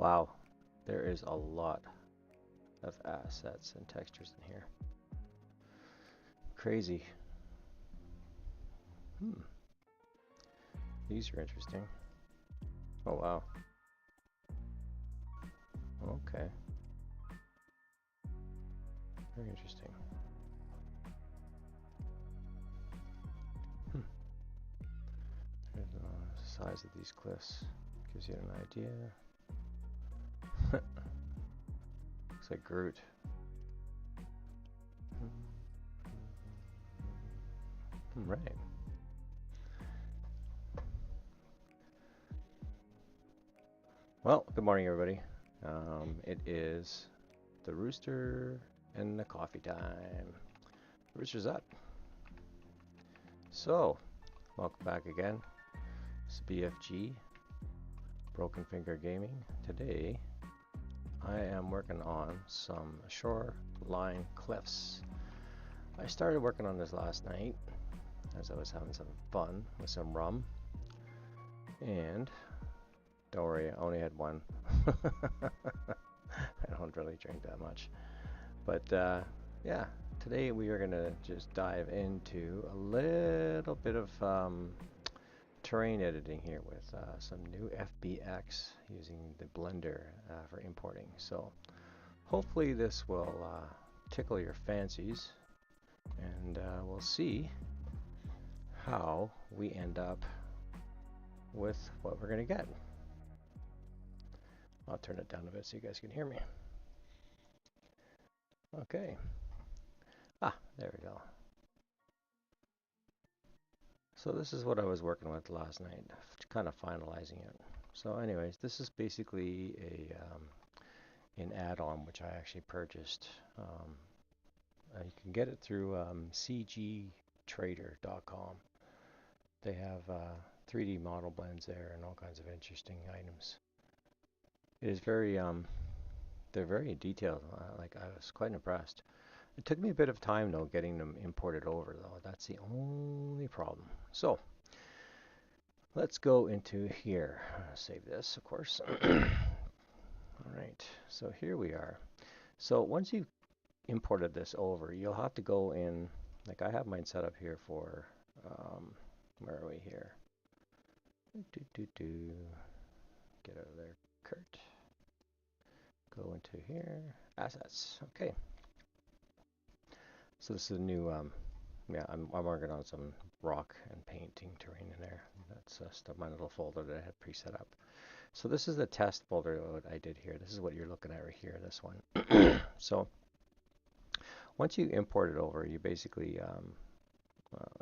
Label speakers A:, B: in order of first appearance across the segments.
A: Wow, there is a lot of assets and textures in here. Crazy. These are interesting. Oh wow. Okay. Very interesting. There's the size of these cliffs. Gives you an idea. Looks like Groot. Right. Well, good morning, everybody. It is the rooster and the coffee time. The rooster's up. So, welcome back again. It's BFG, Broken Finger Gaming. Today, I am working on some shoreline cliffs. I started working on this last night as I was having some fun with some rum. And don't worry, I only had one. I don't really drink that much. But yeah, today we are going to just dive into a little bit of terrain editing here with some new FBX using the Blendere for importing. So hopefully this will tickle your fancies, and we'll see how we end up with what we're going to get. I'll turn it down a bit so you guys can hear me. Okay. There we go. So this is what I was working with last night, kind of finalizing it. So anyways, this is basically an add-on which I actually purchased. You can get it through cgtrader.com. They have 3D model blends there and all kinds of interesting items. It is very, they're very detailed. Like, I was quite impressed. It took me a bit of time though getting them imported over though. That's the only problem. So let's go into here. Save this, of course. All right, so here we are. So once you've imported this over, you'll have to go in, like I have mine set up here for, where are we here? Get out of there, Kurt. Go into here, assets, okay. So this is a new, yeah, I'm working on some rock and painting terrain in there. That's stuff, my little folder that I had pre-set up. So this is the test folder that I did here. This is what you're looking at right here, this one. So once you import it over, you basically,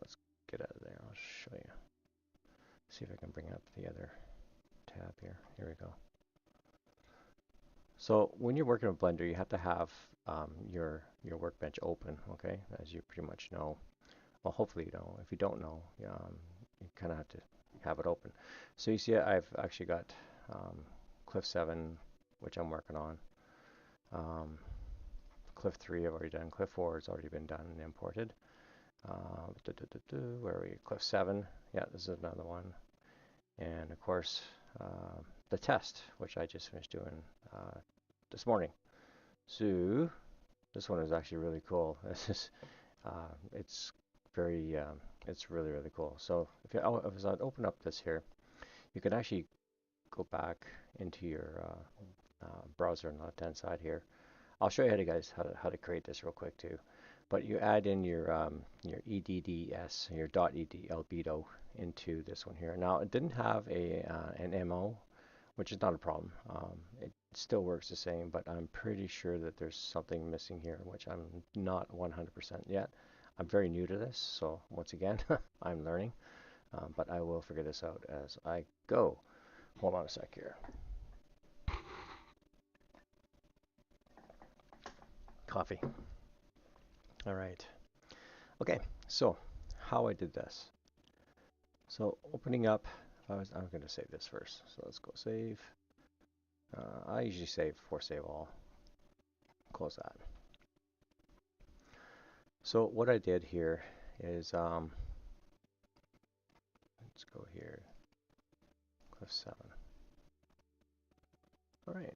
A: let's get out of there. I'll show you. See if I can bring up the other tab here. Here we go. So when you're working with Blender, you have to have your workbench open, okay? As you pretty much know. Well, hopefully you know. If you don't know, you kind of have to have it open. So you see, I've actually got Cliff 7, which I'm working on. Cliff 3 I've already done. Cliff 4 has already been done and imported. Where are we? Cliff 7. Yeah, this is another one. And of course, the test, which I just finished doing this morning. So this one is actually really cool. This is, it's very, it's really, really cool. So if I open up this here, you can actually go back into your browser on the left-hand side here. I'll show you guys how to create this real quick too. But you add in your EDDS, your .ed albedo into this one here. Now it didn't have an MO, which is not a problem. It still works the same, but I'm pretty sure that there's something missing here, which I'm not 100% yet. I'm very new to this, so once again, I'm learning, but I will figure this out as I go. Hold on a sec here. Coffee. All right. Okay, so how I did this. So opening up, I'm going to save this first. So let's go save. I usually save before save all. Close that. So what I did here is, let's go here, Cliff 7. All right.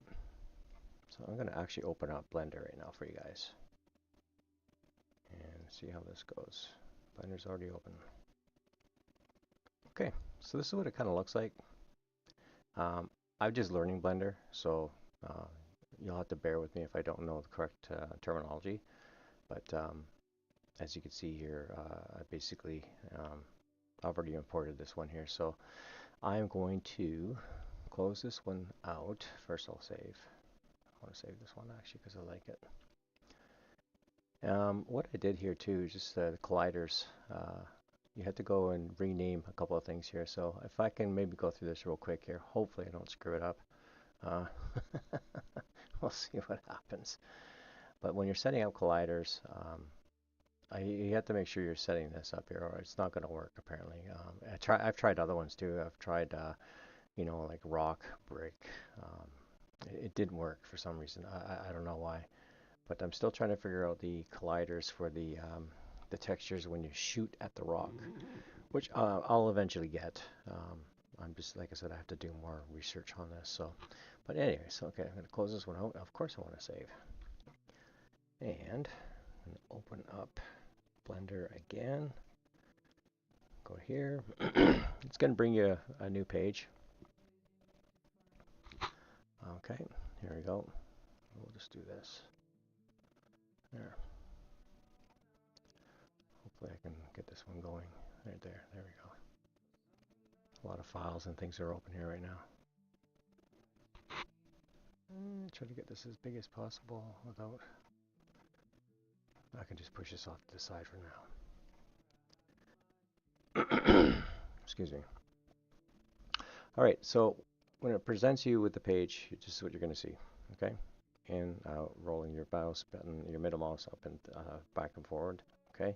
A: So I'm going to actually open up Blender right now for you guys and see how this goes. Blender's already open. Okay, so this is what it kind of looks like. I'm just learning Blender, so you'll have to bear with me if I don't know the correct terminology. But as you can see here, I basically I've already imported this one here, so I'm going to close this one out. First, I'll save. I want to save this one actually because I like it. What I did here too is just the colliders. You have to go and rename a couple of things here. So if I can maybe go through this real quick here, hopefully I don't screw it up. We'll see what happens. But when you're setting up colliders, you have to make sure you're setting this up here, or it's not going to work. Apparently, I've tried other ones too. I've tried, you know, like rock, brick. It didn't work for some reason. I don't know why. But I'm still trying to figure out the colliders for the textures when you shoot at the rock, which I'll eventually get. I'm just, like I said, I have to do more research on this. So, but anyways, okay, I'm going to close this one out. Of course I want to save. And open up Blender again. Go here. It's going to bring you a new page. Okay, here we go. We'll just do this. There. Hopefully I can get this one going. Right there. There we go. A lot of files and things are open here right now. Try to get this as big as possible without... I can just push this off to the side for now. Excuse me. All right, so when it presents you with the page, this is what you're going to see. Okay, and rolling your mouse button, your middle mouse up and back and forward. Okay,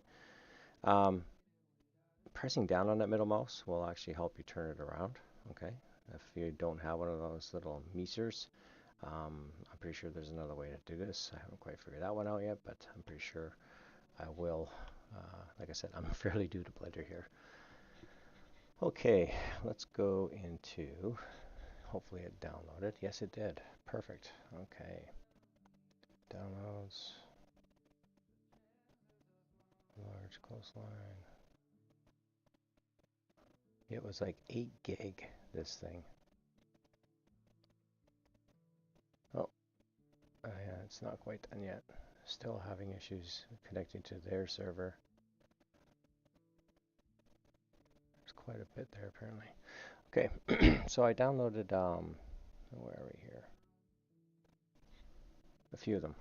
A: pressing down on that middle mouse will actually help you turn it around. Okay, if you don't have one of those little measers, I'm pretty sure there's another way to do this. I haven't quite figured that one out yet, but I'm pretty sure I will. Like I said, I'm fairly new to Blender here. Okay, let's go into, hopefully it downloaded. Yes, it did. Perfect. Okay. Downloads. Large coastline. It was like 8 gig, this thing. Oh, yeah, it's not quite done yet. Still having issues connecting to their server. There's quite a bit there, apparently. Okay, so I downloaded, where are we here? A few of them.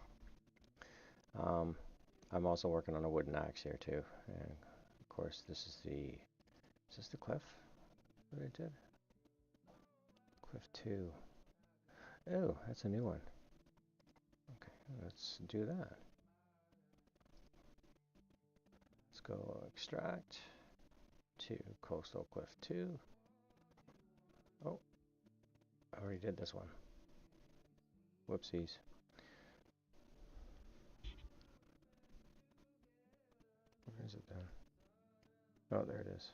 A: I'm also working on a wooden axe here, too. And, of course, this is the cliff that I did? Cliff 2. Oh, that's a new one. Okay, let's do that. Let's go extract to Coastal Cliff 2. Oh, I already did this one. Whoopsies. Where is it then? Oh, there it is.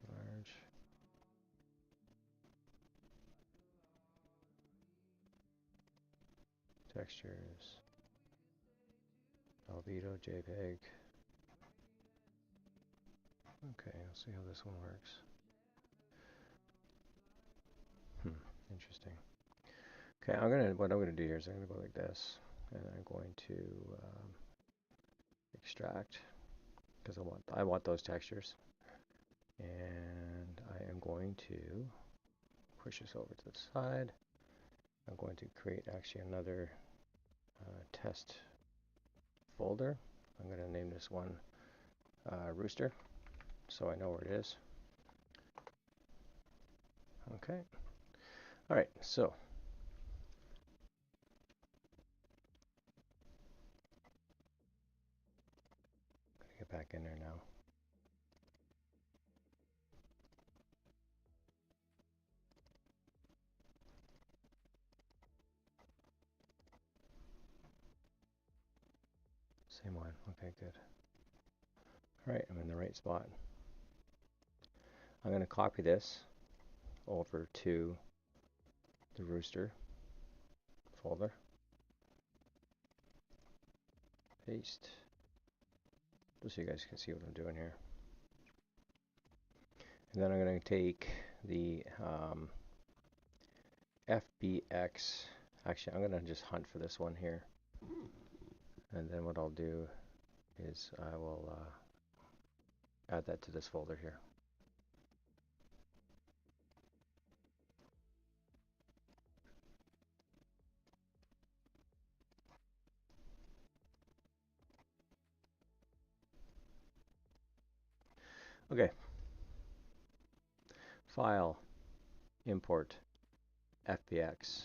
A: Large. Textures. Albedo, JPEG. Okay, I'll see how this one works. Interesting. Okay, what I'm gonna do here is I'm gonna go like this, and I'm going to extract because I want those textures, and I am going to push this over to the side. I'm going to create actually another test folder. I'm going to name this one Rooster, so I know where it is. Okay. All right, so gotta get back in there now. Same one. Okay, good. All right, I'm in the right spot. I'm going to copy this over to the Rooster folder. Paste. Just so you guys can see what I'm doing here. And then I'm going to take the FBX. Actually, I'm going to just hunt for this one here. And then what I'll do is I will add that to this folder here. Okay. File, import, FBX,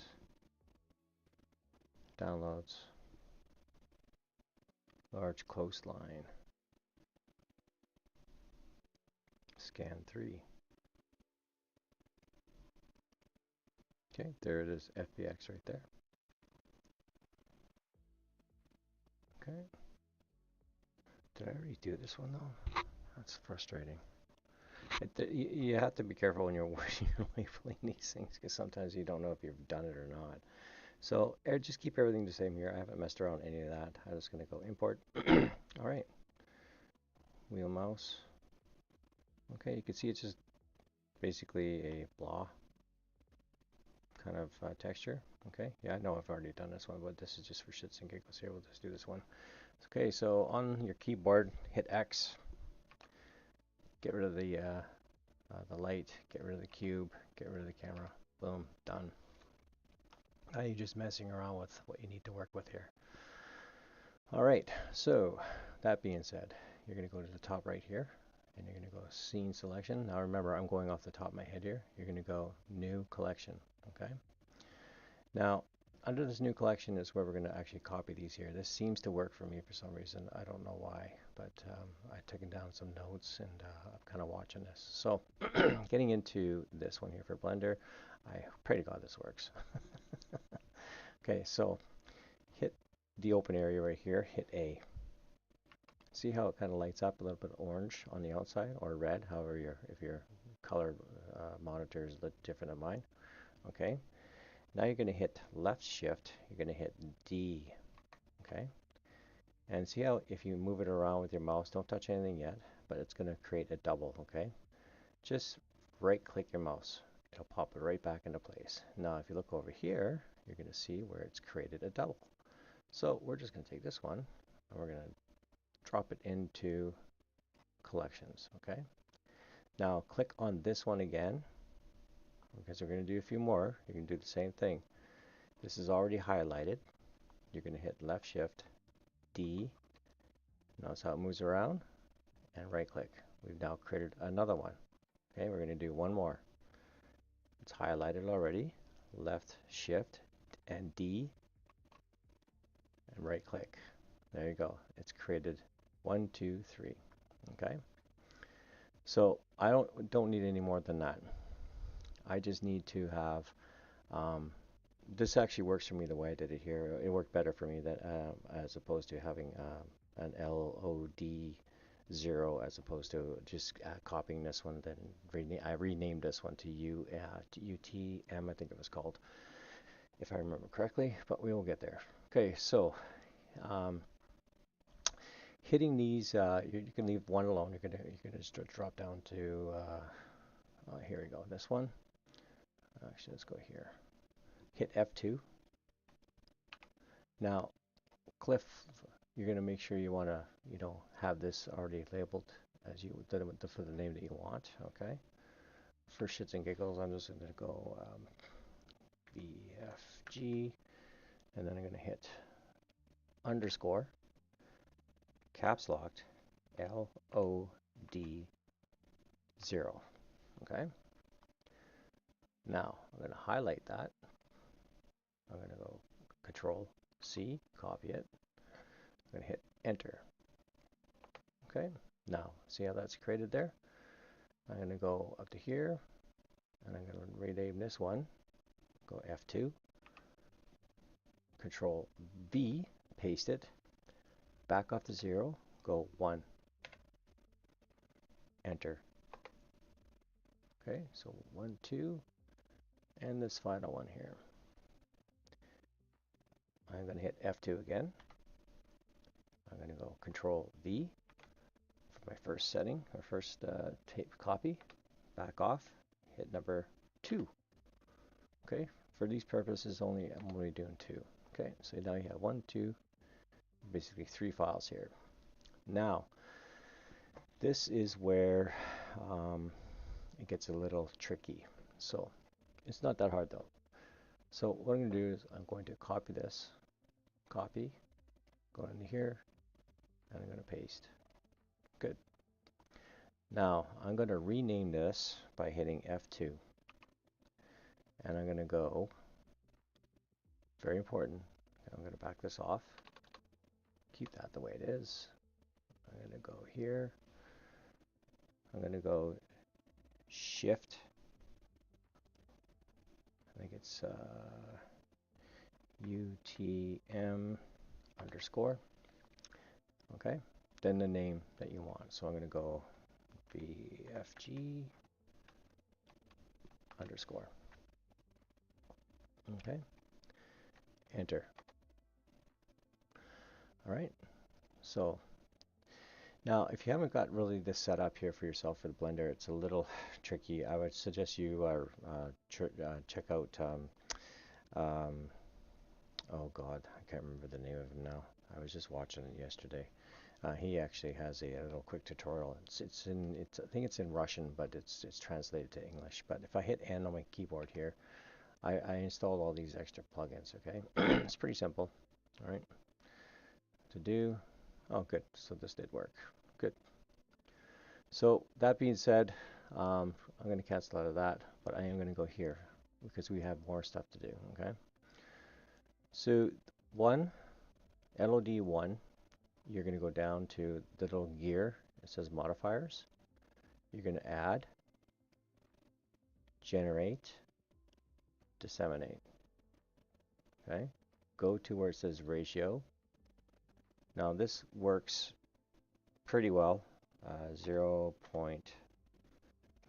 A: downloads, large coastline, scan 3. Okay, there it is, FBX right there. Okay. Did I already do this one though? That's frustrating. You have to be careful when you're labeling these things because sometimes you don't know if you've done it or not. So just keep everything the same here. I haven't messed around any of that. I'm just going to go import. All right. Wheel mouse. Okay, you can see it's just basically a blah kind of texture. Okay, yeah, I know I've already done this one, but this is just for shits and giggles here. We'll just do this one. Okay, so on your keyboard, hit X. Get rid of the light. Get rid of the cube. Get rid of the camera. Boom, done. Now you're just messing around with what you need to work with here. All right, so that being said, you're going to go to the top right here, and you're going to go Scene Selection. Now remember, I'm going off the top of my head here. You're going to go New Collection, okay? Now, under this New Collection is where we're going to actually copy these here. This seems to work for me for some reason. I don't know why, but I've taken down some notes, and I'm kind of watching this. So, getting into this one here for Blender, I pray to God this works. Okay, so hit the open area right here, hit A. See how it kind of lights up a little bit orange on the outside, or red, however if your color monitor is a little different than mine. Okay, now you're going to hit left shift, you're going to hit D. Okay, and see how if you move it around with your mouse, don't touch anything yet, but it's going to create a double. Okay, just right click your mouse, it'll pop it right back into place. Now if you look over here, you're going to see where it's created a double. So we're just going to take this one and we're going to drop it into collections. Okay, now click on this one again because we're going to do a few more. You can do the same thing. This is already highlighted. You're going to hit left shift D. Notice how it moves around, and right click. We've now created another one. Okay, we're going to do one more. It's highlighted already. Left shift and D and right click. There you go. It's created 1, 2, 3. Okay. So I don't need any more than that. I just need to have this actually works for me the way I did it here. It worked better for me that as opposed to having an LOD 0 as opposed to just copying this one. Then I renamed this one to UTM, I think it was called, if I remember correctly. But we will get there. Okay, so hitting these, you can leave one alone. You're gonna just drop down to here we go. This one. Actually, let's go here. Hit F2. Now, Cliff, you're going to make sure you want to, have this already labeled as you for the name that you want. Okay. For shits and giggles, I'm just going to go BFG, and then I'm going to hit underscore caps locked LOD 0. Okay. Now I'm going to highlight that. I'm going to go Control C, copy it. I'm going to hit enter. Okay, now see how that's created there? I'm going to go up to here and I'm going to rename this one. Go F2, Control V, paste it, back off to 0, go 1, enter. Okay, so 1, 2, and this final one here. I'm going to hit F2 again. I'm going to go Control V for my first setting, or first tape copy. Back off, hit number 2. Okay, for these purposes only, I'm only doing 2. Okay, so now you have 1, 2, basically 3 files here. Now, this is where it gets a little tricky. So, it's not that hard though. So what I'm going to do is I'm going to copy this, copy, go into here, and I'm going to paste. Good. Now, I'm going to rename this by hitting F2. And I'm going to go, very important, I'm going to back this off, keep that the way it is. I'm going to go here, I'm going to go Shift, I think it's UTM underscore, okay, then the name that you want. So I'm going to go BFG underscore, okay, enter. All right, so now if you haven't got really this set up here for yourself for the Blender, it's a little tricky. I would suggest you check out oh god, I can't remember the name of him now. I was just watching it yesterday. He actually has a little quick tutorial. I think it's in Russian, but it's translated to English. But if I hit N on my keyboard here, I installed all these extra plugins. Okay, it's pretty simple. All right, to do. Oh, good. So this did work. Good. So that being said, I'm going to cancel out of that, but I am going to go here because we have more stuff to do. Okay. So LOD1, you're going to go down to the little gear. It says modifiers. You're going to add, generate, disseminate. Okay. Go to where it says ratio. Now this works pretty well. 0. If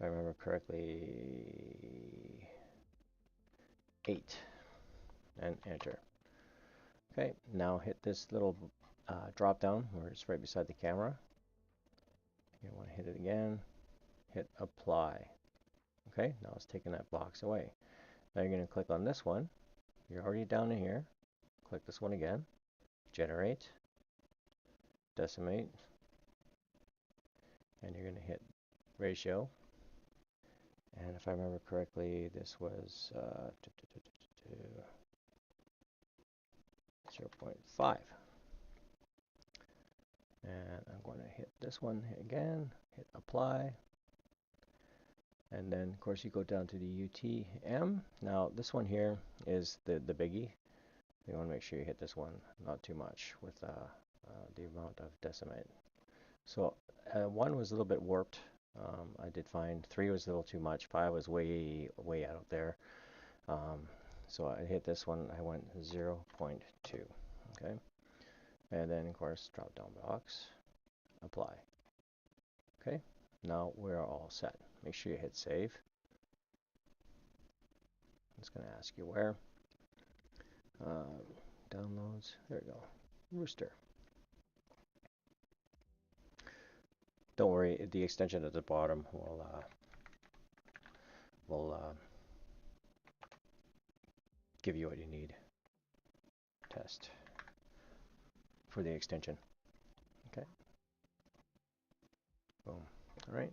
A: I remember correctly, 8, and enter. Okay, now hit this little drop down where it's right beside the camera. You want to hit it again, hit apply. Okay, now it's taking that box away. Now you're going to click on this one. You're already down in here. Click this one again, generate, decimate, and you're going to hit ratio. And if I remember correctly, this was 0.5. And I'm going to hit this one again, hit apply. And then, of course, you go down to the UTM. Now, this one here is the biggie. You want to make sure you hit this one, not too much with the amount of decimate. So 1 was a little bit warped. I did find 3 was a little too much. 5 was way out there. So I hit this one. I went 0.2. Okay. And then, of course, drop down box, apply. Okay. Now we're all set. Make sure you hit save. It's going to ask you where. Downloads. There we go. Rooster. Don't worry, the extension at the bottom will give you what you need. Test for the extension. Okay. Boom. All right.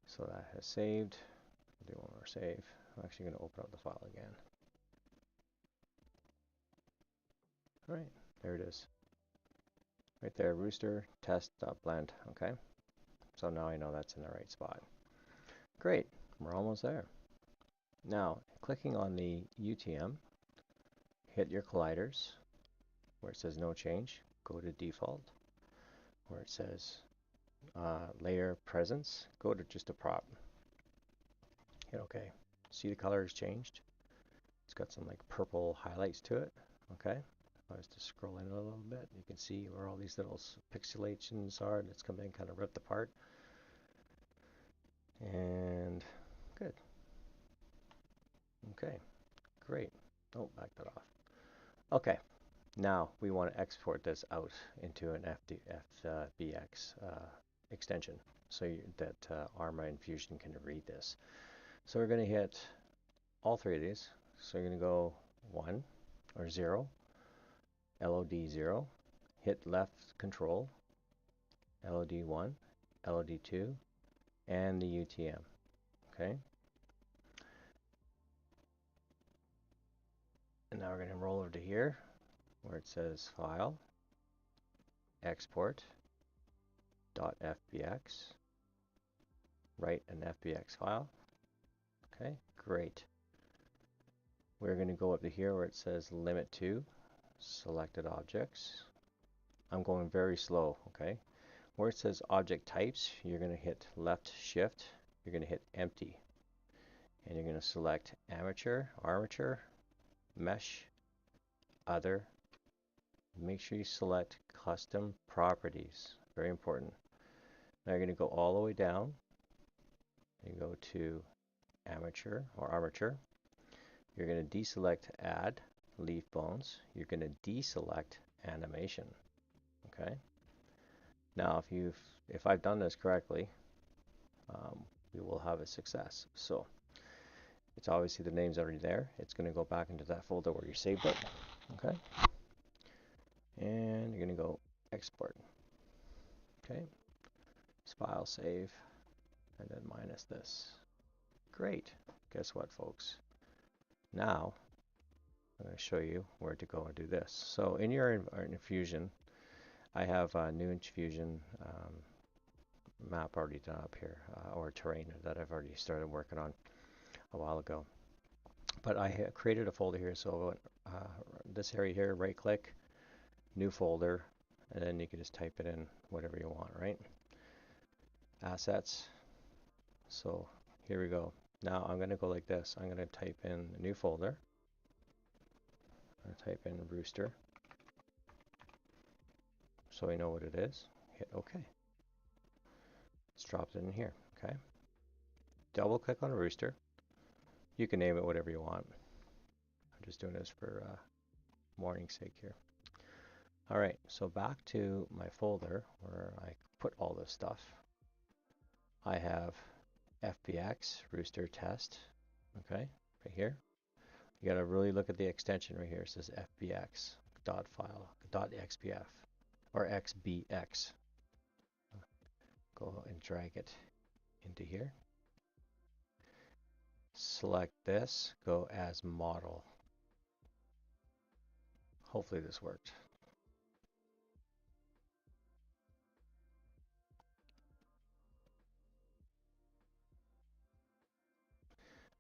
A: So that has saved. I'll do one more save. I'm actually going to open up the file again. All right. There it is. Right there, rooster test.blend. Okay. So now I know that's in the right spot. Great. We're almost there. Now, clicking on the UTM, hit your colliders. Where it says no change, go to default. Where it says layer presence, go to just a prop. Hit OK. See the color has changed? It's got some like purple highlights to it. Okay. If I was to scroll in a little bit, you can see where all these little pixelations are. It's come in kind of ripped apart. And good. Okay, great. Oh, back that off. Okay, now we want to export this out into an FBX extension so that Arma Infusion can read this. So we're going to hit all three of these. So you're going to go 1 or 0, LOD 0, hit left control, LOD 1, LOD 2, and the UTM. Okay. And now we're going to roll over to here where it says File, Export, .fbx, write an FBX file. Okay, great. We're going to go up to here where it says Limit to, Selected Objects. I'm going very slow, okay? Where it says Object Types, you're going to hit Left Shift, you're going to hit Empty, and you're going to select Amateur, Armature, Mesh, Other. Make sure you select Custom Properties, very important. Now you're going to go all the way down. You go to Amateur or Armature. You're going to deselect Add Leaf Bones. You're going to deselect Animation. Okay. Now, if I've done this correctly, we will have a success. So it's obviously the name's already there. It's going to go back into that folder where you saved it. Okay. And you're going to go Export. Okay. File save, and then minus this. Great. Guess what, folks? Now I'm going to show you where to go and do this. So in your infusion, I have a new infusion map already done up here, or terrain that I've already started working on a while ago. But I created a folder here, so this area here, right click, new folder, and then you can just type it in whatever you want, right? Assets. So here we go. Now I'm going to go like this. I'm going to type in a new folder. I'm going to type in Rooster, so we know what it is. Hit OK. It's dropped it in here. Okay. Double click on Rooster. You can name it whatever you want. I'm just doing this for morning's sake here. All right, so back to my folder where I put all this stuff. I have FBX Rooster test. Okay, right here. You got to really look at the extension right here. It says FBX .file .xbf or XBX. Go and drag it into here. Select this. Go as model. Hopefully this worked.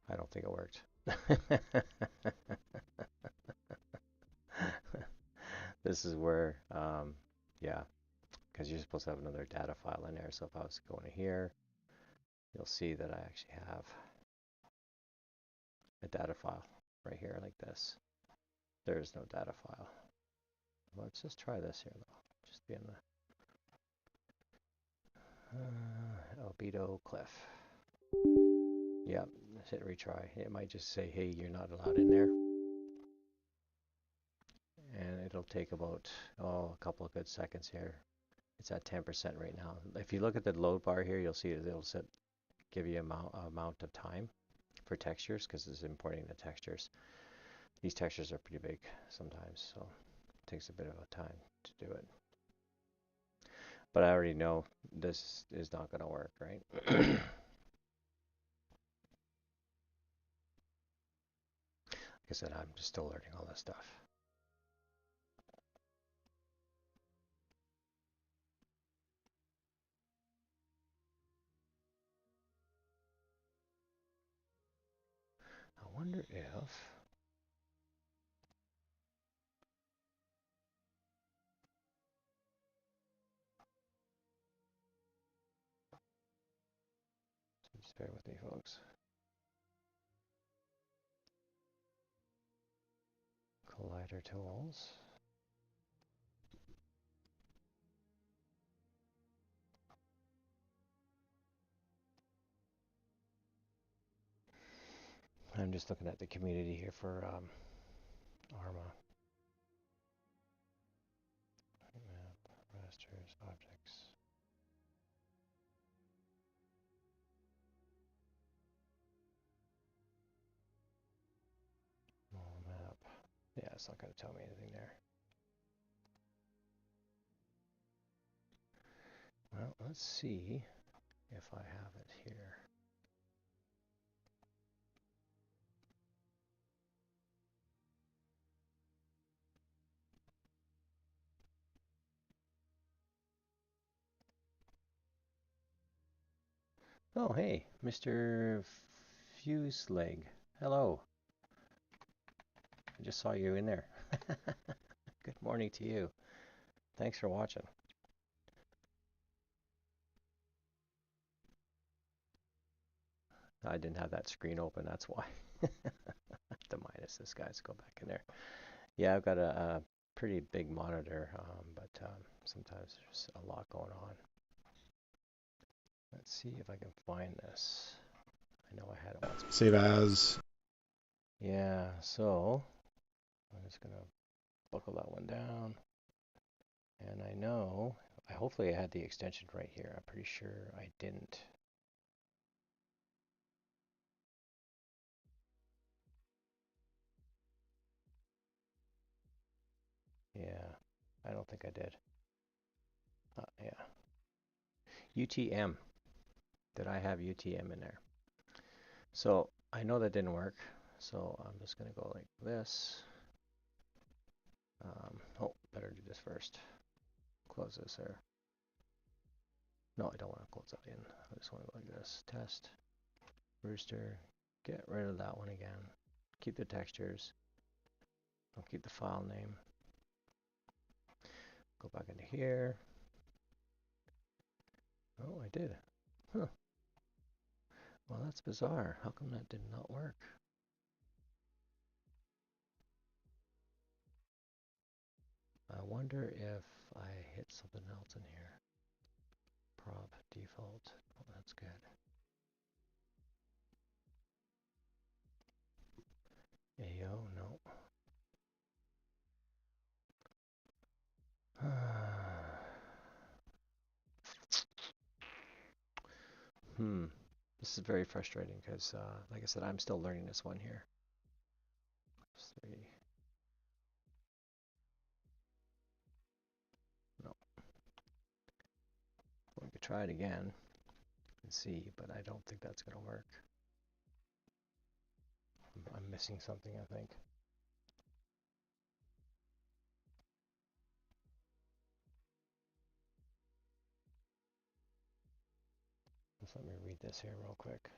A: I don't think it worked. This is where, yeah, because you're supposed to have another data file in there. So if I was going to here, you'll see that I actually have a data file right here like this. There is no data file. Let's just try this here though. Just be in the albedo cliff. Yep, hit retry. It might just say, hey, you're not allowed in there. And it'll take about, a couple of good seconds here. It's at 10% right now. If you look at the load bar here, you'll see it'll give you amount of time for textures because it's importing the textures. These textures are pretty big sometimes, so it takes a bit of a time to do it. But I already know this is not going to work, right? Like I said, I'm just still learning all this stuff. I wonder if just bear with me, folks. Collider tools. I'm just looking at the community here for ARMA. Map, rasters, objects. Map. Yeah, it's not going to tell me anything there. Well, let's see if I have it here. Oh, hey, Mr. Fuseleg. Hello. I just saw you in there. Good morning to you. Thanks for watching. I didn't have that screen open, that's why. The minus this guy's go back in there. Yeah, I've got a pretty big monitor, but sometimes there's a lot going on. Let's see if I can find this. I know I had it once.
B: Save as.
A: Yeah, so I'm just gonna buckle that one down. And I know, hopefully I had the extension right here. I'm pretty sure I didn't. Yeah, I don't think I did. Yeah. UTM. Did I have UTM in there? So I know that didn't work. So I'm just going to go like this. Oh, better do this first. Close this there. No, I don't want to close that in. I just want to go like this. Test. Rooster. Get rid of that one again. Keep the textures. I'll keep the file name. Go back into here. Oh, I did. Huh. Well, that's bizarre. How come that did not work? I wonder if I hit something else in here. Prop default. Oh, that's good. AO, no. This is very frustrating because, like I said, I'm still learning this one here. 3. No. We could try it again and see, but I don't think that's going to work. I'm missing something, I think. Just let me read this here real quick.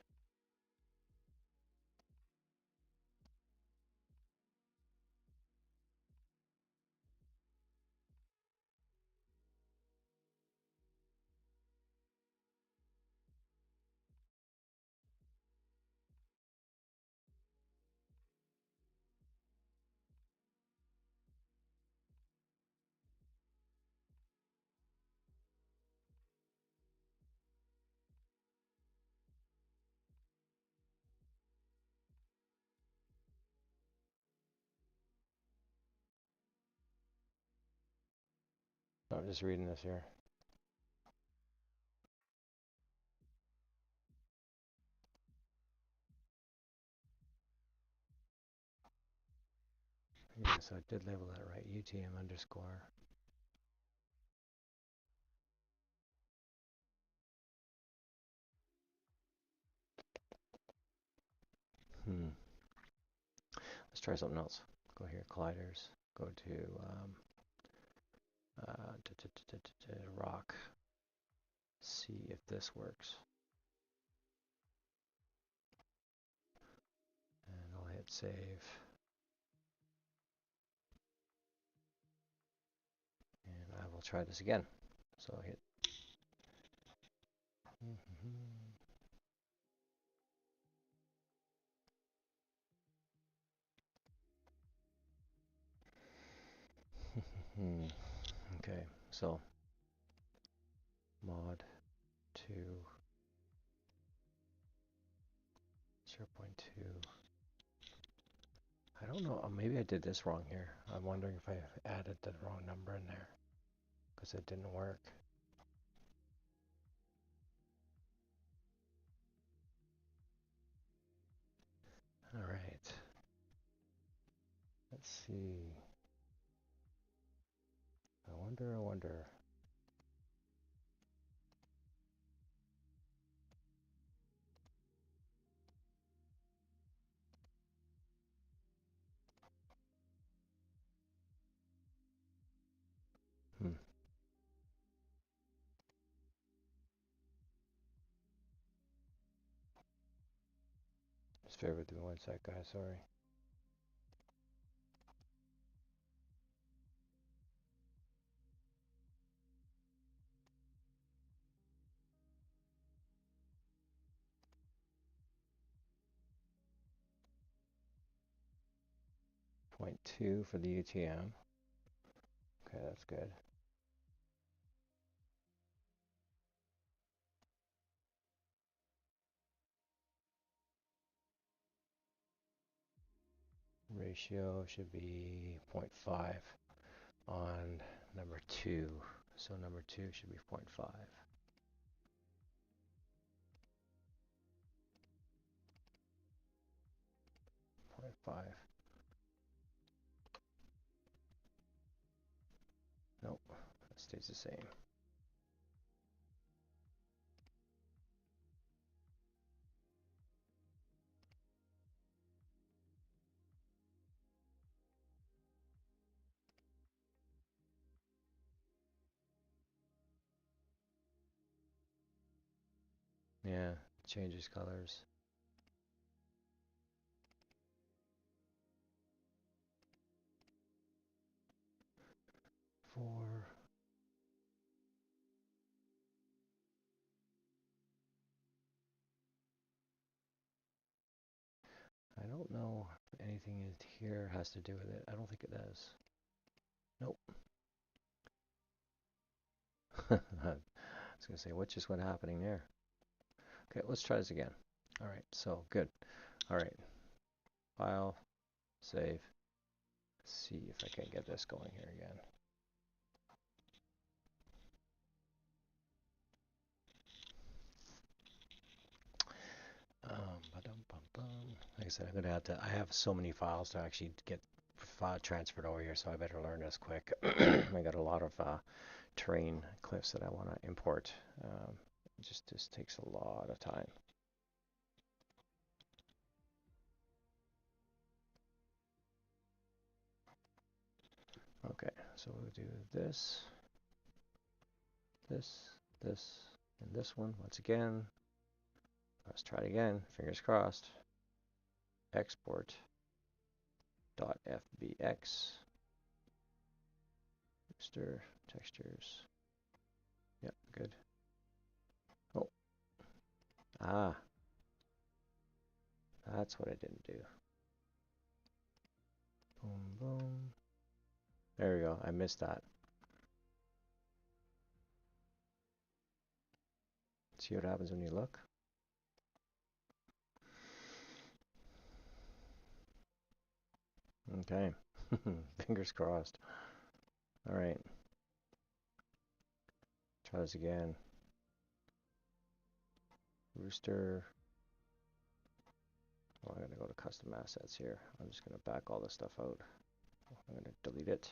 A: I'm just reading this here. Yeah, so I did label that right. UTM underscore. Let's try something else. Go here, colliders. Go to rock. See if this works. And I'll hit save. And I will try this again. So I hit. Okay, so mod 2 0.2 don't know. Maybe I did this wrong here. I'm wondering if I added the wrong number in there because it didn't work. All right. Let's see. I wonder. Hmm. Just bear with me one sec, guys. Sorry. Point 0.2 for the UTM. Okay, that's good. Ratio should be 0.5 on number 2. So number 2 should be 0.5. 0.5. Nope, that stays the same. Yeah, changes colors. 4. I don't know if anything in here has to do with it. I don't think it does. Nope. I was going to say, what just went happening there? Okay, let's try this again. All right, so good. All right, file, save. See if I can get this going here again. Like I said, I'm gonna have to. I have so many files to actually get file transferred over here, so I better learn this quick. I got a lot of terrain clips that I want to import. It just takes a lot of time. Okay, so we'll do this, this, and this one once again. Let's try it again. Fingers crossed. Export .fbx. Rooster textures. Yep, good. Oh, that's what I didn't do. Boom, boom. There we go. I missed that. See what happens when you look. Okay. Fingers crossed. All right. Try this again. Rooster. Well, I'm going to go to custom assets here. I'm just going to back all this stuff out. I'm going to delete it.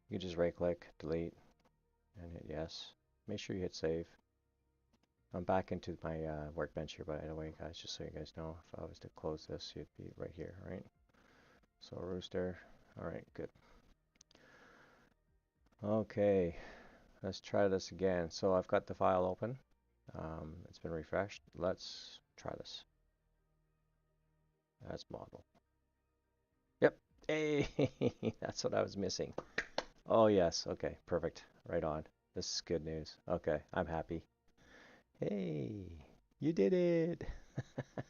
A: You just right click, delete, and hit yes. Make sure you hit save. I'm back into my workbench here, by the way, guys, just so you guys know. If I was to close this, you'd be right here, right? So Rooster. All right, good. Okay, let's try this again. So I've got the file open. It's been refreshed. Let's try this. That's model. Yep. Hey, that's what I was missing. Oh, yes. Okay, perfect. Right on. This is good news. Okay, I'm happy. Hey, you did it. I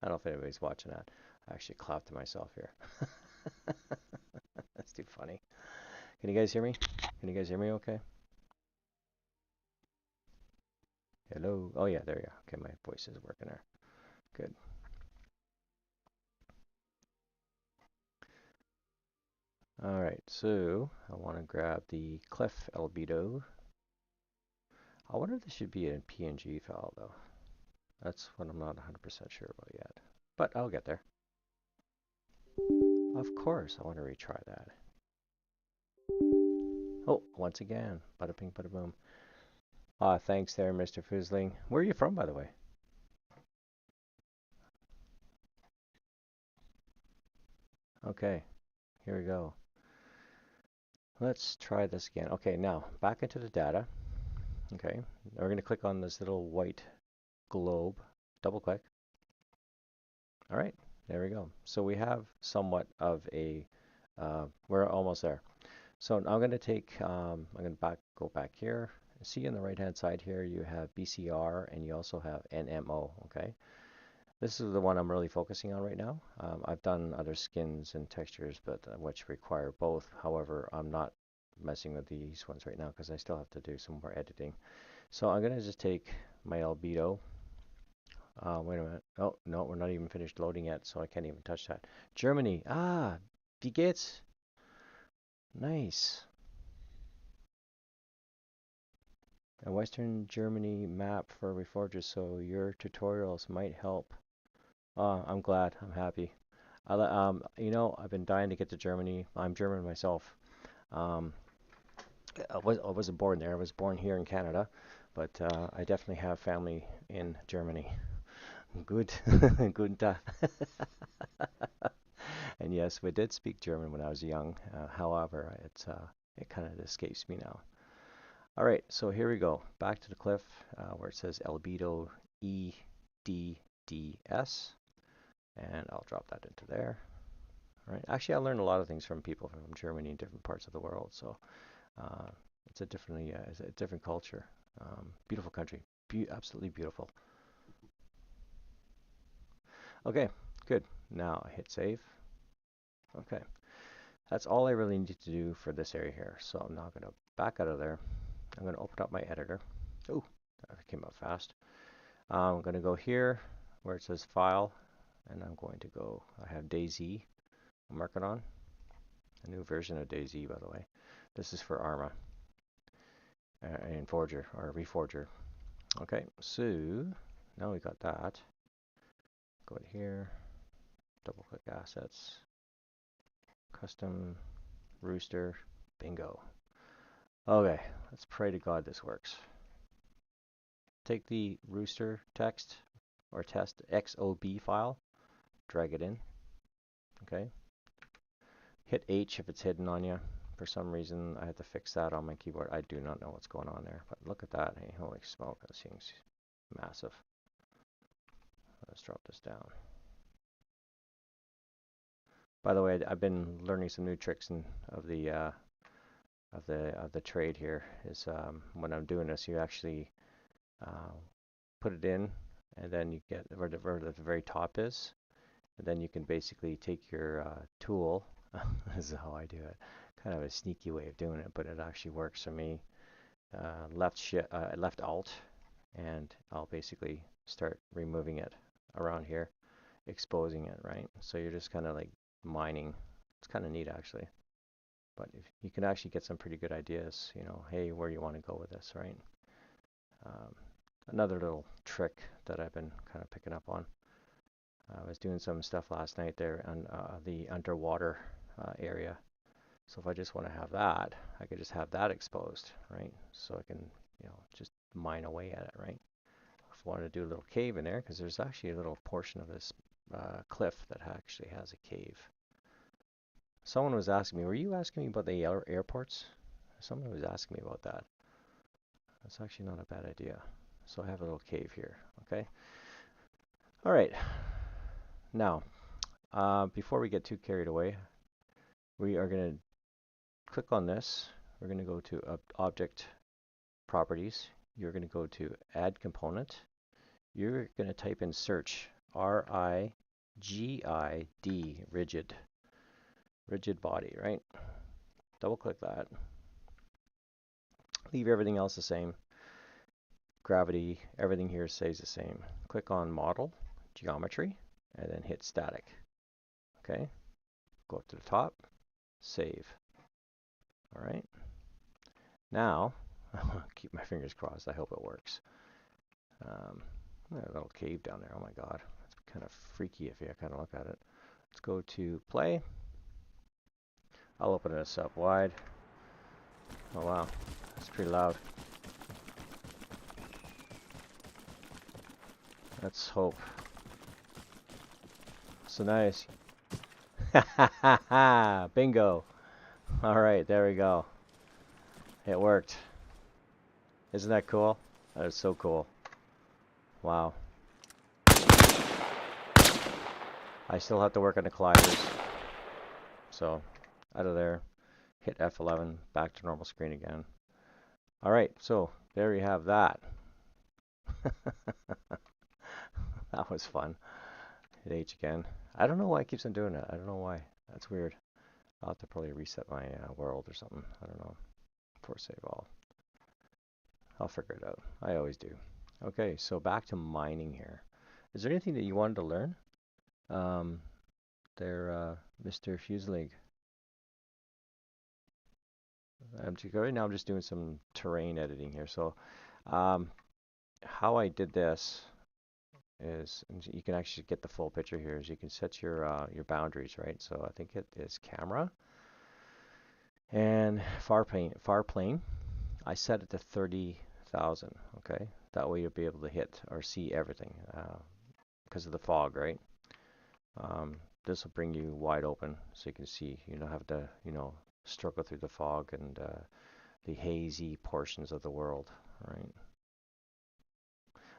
A: don't know if anybody's watching that. I actually clapped to myself here. That's too funny. Can you guys hear me? Can you guys hear me okay? Hello? Oh, yeah, there you go. Okay, my voice is working there. Good. All right, so I want to grab the cliff albedo. I wonder if this should be a PNG file though. That's what I'm not 100% sure about yet, but I'll get there. Of course, I want to retry that. Oh, once again, bada ping, bada boom. Thanks there, Mr. Fizzling. Where are you from, by the way? Okay, here we go. Let's try this again. Okay, now back into the data. Okay, we're going to click on this little white globe. Double click. All right, there we go. So we have somewhat of a, we're almost there. So I'm going to take, I'm going to go back here. See on the right hand side here, you have BCR and you also have NMO, okay? This is the one I'm really focusing on right now. I've done other skins and textures, but which require both. However, I'm not messing with these ones right now because I still have to do some more editing. So I'm going to just take my albedo. Wait a minute. Oh, no, we're not even finished loading yet, so I can't even touch that. Germany. Ah, wie geht's? Nice. A Western Germany map for Reforger, so your tutorials might help. I'm glad. I'm happy. You know, I've been dying to get to Germany. I'm German myself. Um, I wasn't born there. I was born here in Canada, but I definitely have family in Germany. Good, good. And yes, we did speak German when I was young. However, it kind of escapes me now. All right, so here we go. Back to the cliff where it says albedo EDDS, and I'll drop that into there. All right. Actually, I learned a lot of things from people from Germany and different parts of the world. So it's a different culture. Beautiful country. Absolutely beautiful. Okay, good. Now I hit save. Okay, that's all I really need to do for this area here. So I'm now going to back out of there. I'm going to open up my editor. Oh, that came up fast. I'm going to go here where it says file, and I'm going to go, I have DayZ I'm working on. A new version of DayZ, by the way. This is for Arma and Forger, or Reforger. Okay, so now we got that. Go in here, double click assets, custom, rooster, bingo. Okay, let's pray to God this works. Take the rooster text or test XOB file, drag it in. Okay. Hit H if it's hidden on you. For some reason, I had to fix that on my keyboard. I do not know what's going on there, but look at that. Hey, holy smoke, that seems massive. Let's drop this down. By the way, I've been learning some new tricks of the trade here. Is when I'm doing this, you actually put it in, and then you get where the very top is, and then you can basically take your tool. This is how I do it. Kind of a sneaky way of doing it, but it actually works for me. Left Alt, and I'll basically start removing it around here, exposing it, right? So you're just kind of like mining. It's kind of neat actually. But if you can actually get some pretty good ideas, you know, hey, where you want to go with this, right? Um, Another little trick that I've been kind of picking up on. I was doing some stuff last night there on the underwater area. So if I just want to have that, I could just have that exposed, right? So I can, you know, just mine away at it, right? If I want to do a little cave in there, because there's actually a little portion of this cliff that actually has a cave. Someone was asking me, were you asking me about the airports? Someone was asking me about that. That's actually not a bad idea. So I have a little cave here, okay? All right. Now, before we get too carried away, we are going to click on this. We're going to go to Object Properties. You're going to go to Add Component. You're going to type in Search, RIGID, rigid. Rigid body, right? Double click that. Leave everything else the same. Gravity, everything here stays the same. Click on Model, Geometry, and then hit Static. Okay, go up to the top, Save. All right. Now, I want to keep my fingers crossed. I hope it works. A little cave down there. Oh my God. It's kind of freaky if you kind of look at it. Let's go to play. I'll open this up wide. Oh wow. That's pretty loud. Let's hope. So nice. Bingo. All right, there we go. It worked. Isn't that cool? That is so cool. Wow. I still have to work on the colliders. So, out of there. Hit F11, back to normal screen again. All right, so there you have that. That was fun. Hit H again. I don't know why it keeps on doing it. I don't know why. That's weird. I'll have to probably reset my world or something. I don't know. Force save all. I'll figure it out. I always do. Okay, so back to mining here. Is there anything that you wanted to learn? Mr. Fuselig. Right now I'm just doing some terrain editing here. So how I did this is, you can actually get the full picture here, is you can set your boundaries, right? So I think it is camera and far plane. I set it to 30,000, okay? That way you'll be able to hit or see everything because of the fog, right? This will bring you wide open so you can see. You don't have to, struggle through the fog and the hazy portions of the world, right?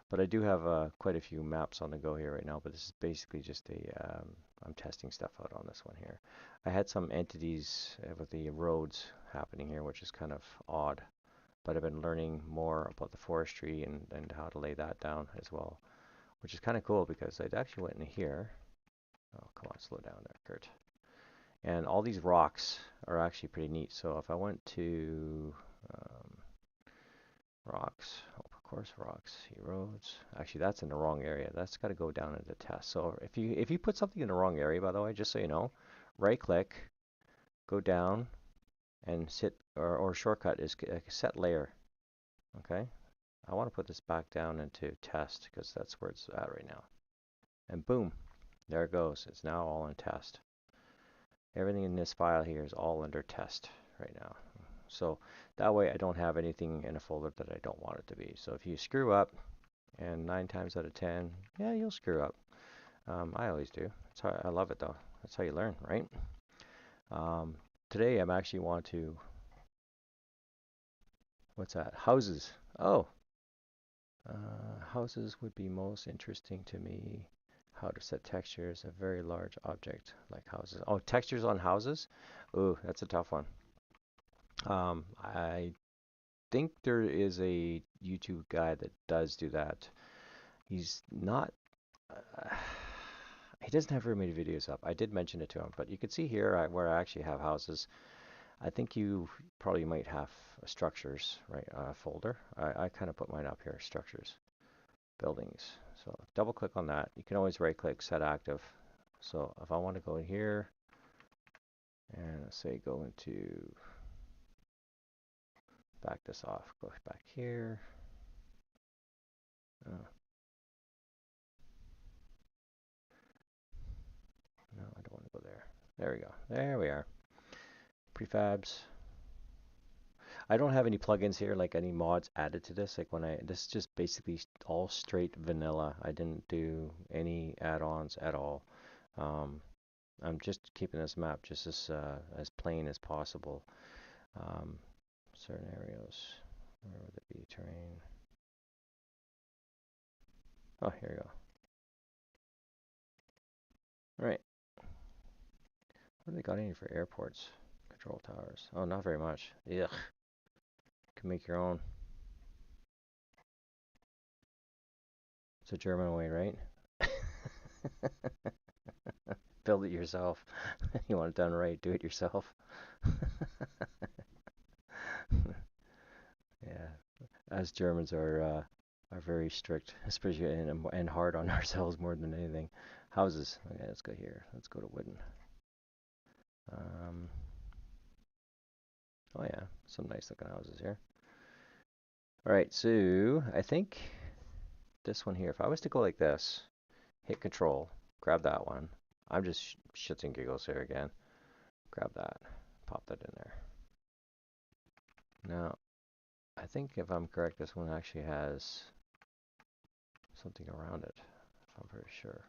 A: But I do have quite a few maps on the go here right now, but this is basically just I'm testing stuff out on this one here. I had some entities with the roads happening here, which is kind of odd, but I've been learning more about the forestry and how to lay that down as well, which is kind of cool because I actually went in here. Oh, come on, slow down there, Kurt. And all these rocks are actually pretty neat. So if I went to rocks, oh, of course, rocks, roads. Actually, that's in the wrong area. That's got to go down into test. So if you put something in the wrong area, by the way, just so you know, right click, go down, and or shortcut is set layer. Okay, I want to put this back down into test because that's where it's at right now. And boom, there it goes. It's now all in test. Everything in this file here is all under test right now. So that way I don't have anything in a folder that I don't want it to be. So if you screw up, and 9 times out of 10, yeah, you'll screw up. I always do. That's how I love it though. That's how you learn, right? Today I'm actually want to, what's that? Houses. Oh, houses would be most interesting to me. How to set textures, a very large object like houses. Oh, textures on houses? Ooh, that's a tough one. I think there is a YouTube guy that does do that. He's not, he doesn't have very many videos up. I did mention it to him, but you can see here where I actually have houses. I think you probably might have structures, right, folder. I kind of put mine up here, structures, buildings. So double click on that. You can always right click, set active. So if I want to go in here and say go into, back this off, go back here. Oh. No, I don't want to go there. There we go. There we are. Prefabs. I don't have any plugins here, like any mods added to this. Like this is just basically all straight vanilla. I didn't do any add-ons at all. I'm just keeping this map just as plain as possible. Certain areas, where would it be? Terrain. Oh, here we go. All right. What do they got in here for airports? Control towers. Oh, not very much. Ugh. You can make your own. It's a German way, right? Build it yourself. You want it done right, do it yourself. Yeah, us Germans are very strict, especially and hard on ourselves more than anything. Houses. Okay, let's go here. Let's go to wooden. Oh yeah, some nice looking houses here. All right, so I think this one here, if I was to go like this, hit control, grab that one. I'm just shits and giggles here again. Grab that, pop that in there. Now, I think if I'm correct, this one actually has something around it, if I'm pretty sure.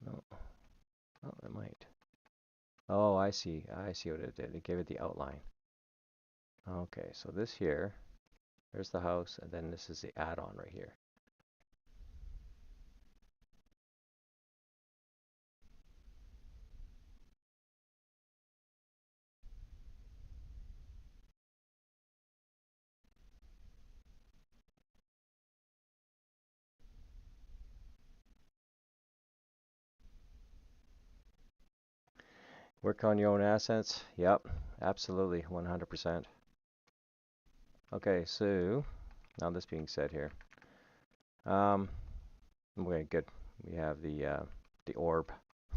A: No. Oh, it might. Oh, I see. I see what it did. It gave it the outline. Okay, so this here, there's the house, and then this is the add-on right here. Work on your own assets. Yep, absolutely, 100%. Okay, so now this being said here, okay, good. We have the orb,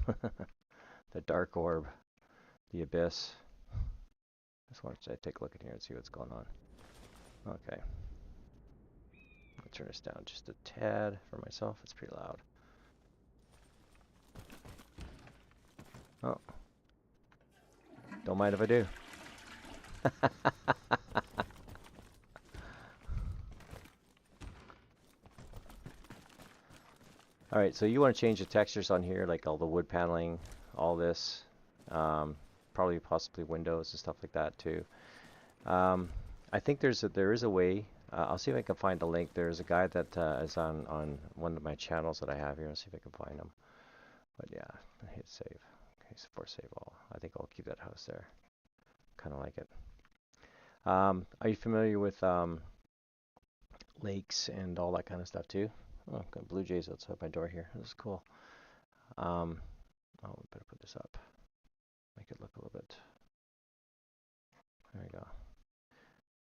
A: the dark orb, the abyss. Just want to take a look in here and see what's going on. Okay, I'll turn this down just a tad for myself. It's pretty loud. Oh, don't mind if I do. All right, so you want to change the textures on here, like all the wood paneling, all this, probably possibly windows and stuff like that too. I think there is a way. I'll see if I can find a link. There's a guy that is on one of my channels that I have here. I'll see if I can find him. But yeah, hit save. Okay, so for save all. I think I'll keep that house there. Kind of like it. Are you familiar with lakes and all that kind of stuff too? Oh, I've got blue jays outside my door here. This is cool. Oh, we better put this up. Make it look a little bit. There we go.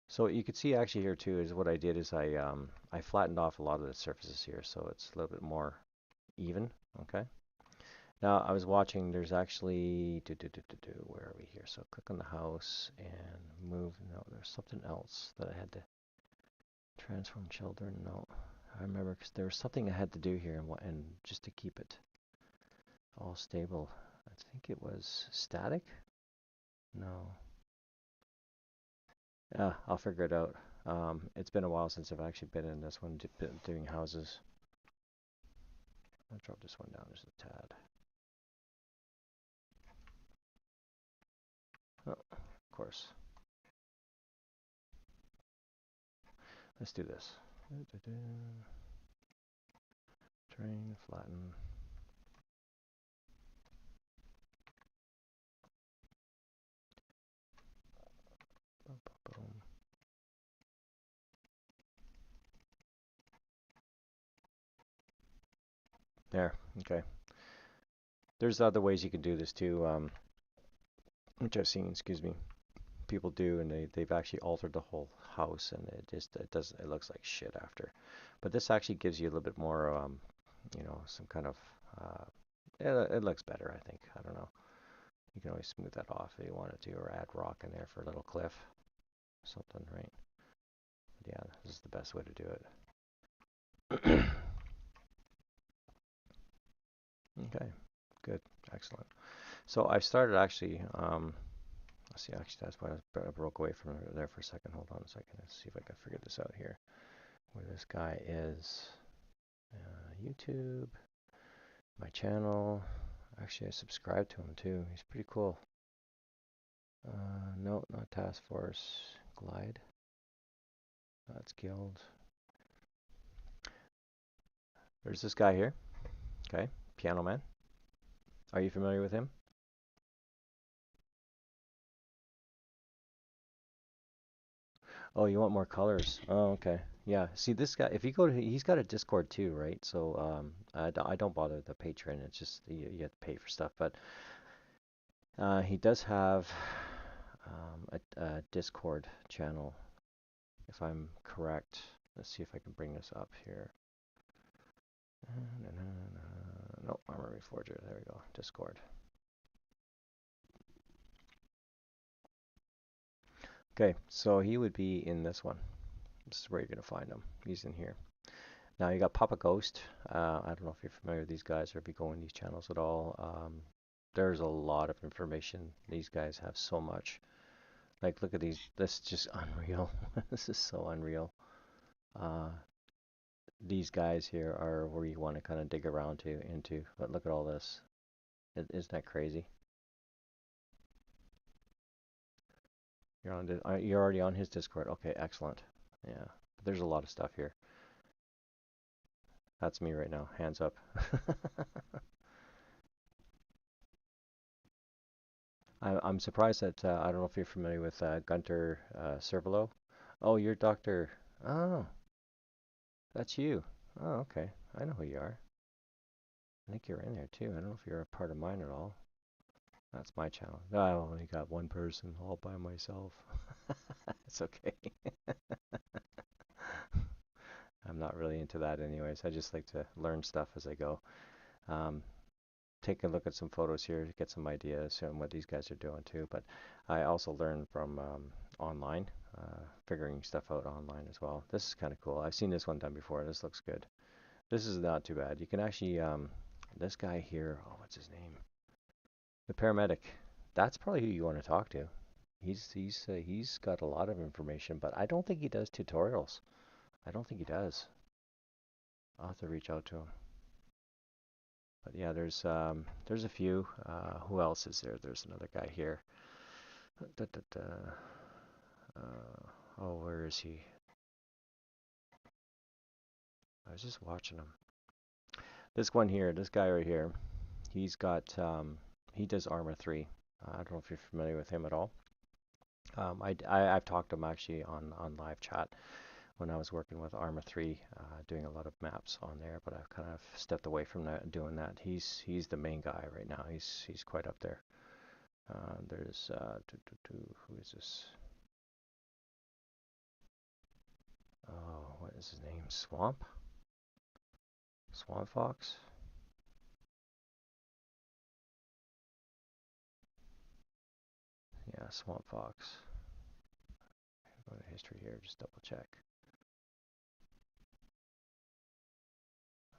A: So what you can see actually here too is what I did is I flattened off a lot of the surfaces here, so it's a little bit more even. Okay. Now I was watching. There's actually where are we here? So click on the house and move. No, there's something else that I had to transform children. No, I remember because there was something I had to do here and just to keep it all stable. I think it was static. No. I'll figure it out. It's been a while since I've actually been in this one doing houses. I'll drop this one down just a tad. Oh, of course. Let's do this. Terrain, flatten. Boom, boom, boom. There, okay. There's other ways you can do this too, which I've seen, excuse me, people do, and they've actually altered the whole house, and it looks like shit after. But this actually gives you a little bit more, some kind of, it looks better, I think. I don't know. You can always smooth that off if you wanted to, or add rock in there for a little cliff, something, right? But yeah, this is the best way to do it. Okay, good, excellent. So I started actually, let's see, actually that's why I broke away from there for a second. Hold on a second, let's see if I can figure this out here. Where this guy is, YouTube, my channel. Actually, I subscribe to him too. He's pretty cool. No, not Task Force. Glide. That's Guild. There's this guy here. Okay, Piano Man. Are you familiar with him? Oh, you want more colors? Oh, okay. Yeah. See this guy. If you go to, he's got a Discord too, right? So I don't bother the patron. It's just you have to pay for stuff. But he does have a Discord channel, if I'm correct. Let's see if I can bring this up here. No, Armor Reforger. There we go. Discord. Okay, so he would be in this one. This is where you're going to find him. He's in here. Now you got Papa Ghost. I don't know if you're familiar with these guys or if you go in these channels at all. There's a lot of information. These guys have so much. Like, look at these. This is just unreal. This is so unreal. Uh, these guys here are where you want to kind of dig around into. But look at all this. Isn't that crazy? You're already on his Discord. Okay, excellent. Yeah, but there's a lot of stuff here. That's me right now. Hands up. I'm surprised that I don't know if you're familiar with Gunter Cervelo. Oh, you're Doctor. Oh, that's you. Oh, okay. I know who you are. I think you're in there too. I don't know if you're a part of mine at all. That's my channel. No, I only got one person all by myself. It's okay. I'm not really into that anyways. I just like to learn stuff as I go. Um, Take a look at some photos here to get some ideas on what these guys are doing too. But I also learn from online, figuring stuff out online as well. This is kind of cool. I've seen this one done before. This looks good. This is not too bad. You can actually, this guy here, oh, what's his name? The paramedic. That's probably who you want to talk to. He's got a lot of information, but I don't think he does tutorials. I don't think he does. I'll have to reach out to him. But yeah, there's a few. Who else is there? There's another guy here. Da, da, da. Oh, where is he? I was just watching him. This one here, this guy right here, he's got he does Armor 3. I don't know if you're familiar with him at all. I've talked to him actually on live chat when I was working with Armor 3, doing a lot of maps on there, but I've kind of stepped away from that, doing that. He's the main guy right now. He's quite up there. There's who is this? Oh, what is his name? Swamp Fox? Yeah, Swamp Fox. Go to history here, just double check.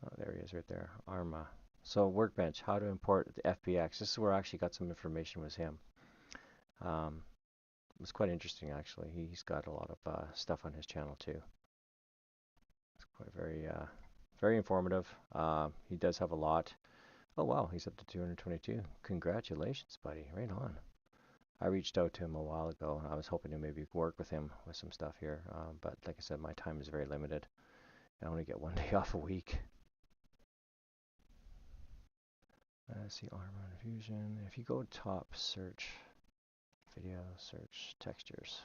A: Oh, there he is right there. Arma. So Workbench, how to import the FBX. This is where I actually got some information with him. It was quite interesting actually. He's got a lot of stuff on his channel too. It's quite very informative. He does have a lot. Oh wow, he's up to 222. Congratulations, buddy. Right on. I reached out to him a while ago, and I was hoping to maybe work with him with some stuff here. But like I said, my time is very limited. I only get one day off a week. See Armor Infusion. If you go top, search video, search textures.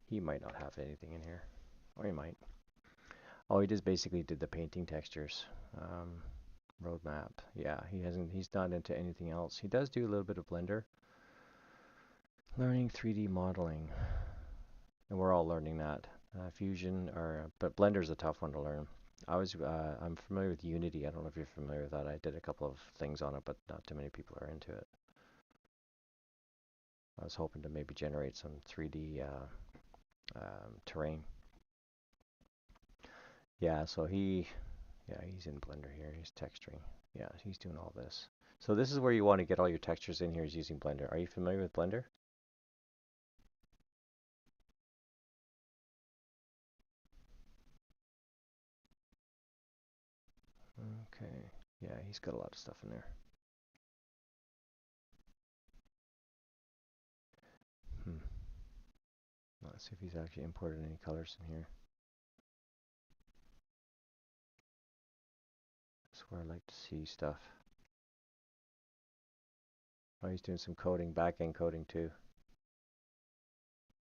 A: He might not have anything in here, or he might. Oh, he just basically did the painting textures. Roadmap. Yeah, he hasn't. He's not into anything else. He does do a little bit of Blender. Learning 3D modeling, and we're all learning that. But Blender's a tough one to learn. I'm familiar with Unity. I don't know if you're familiar with that. I did a couple of things on it, but not too many people are into it. I was hoping to maybe generate some 3D terrain. Yeah, so he's in Blender here. He's texturing. Yeah, he's doing all this. So this is where you want to get all your textures in here is using Blender. Are you familiar with Blender? Okay. Yeah, he's got a lot of stuff in there. Let's see if he's actually imported any colors in here. That's where I like to see stuff. Oh, he's doing some coding, back-end coding too.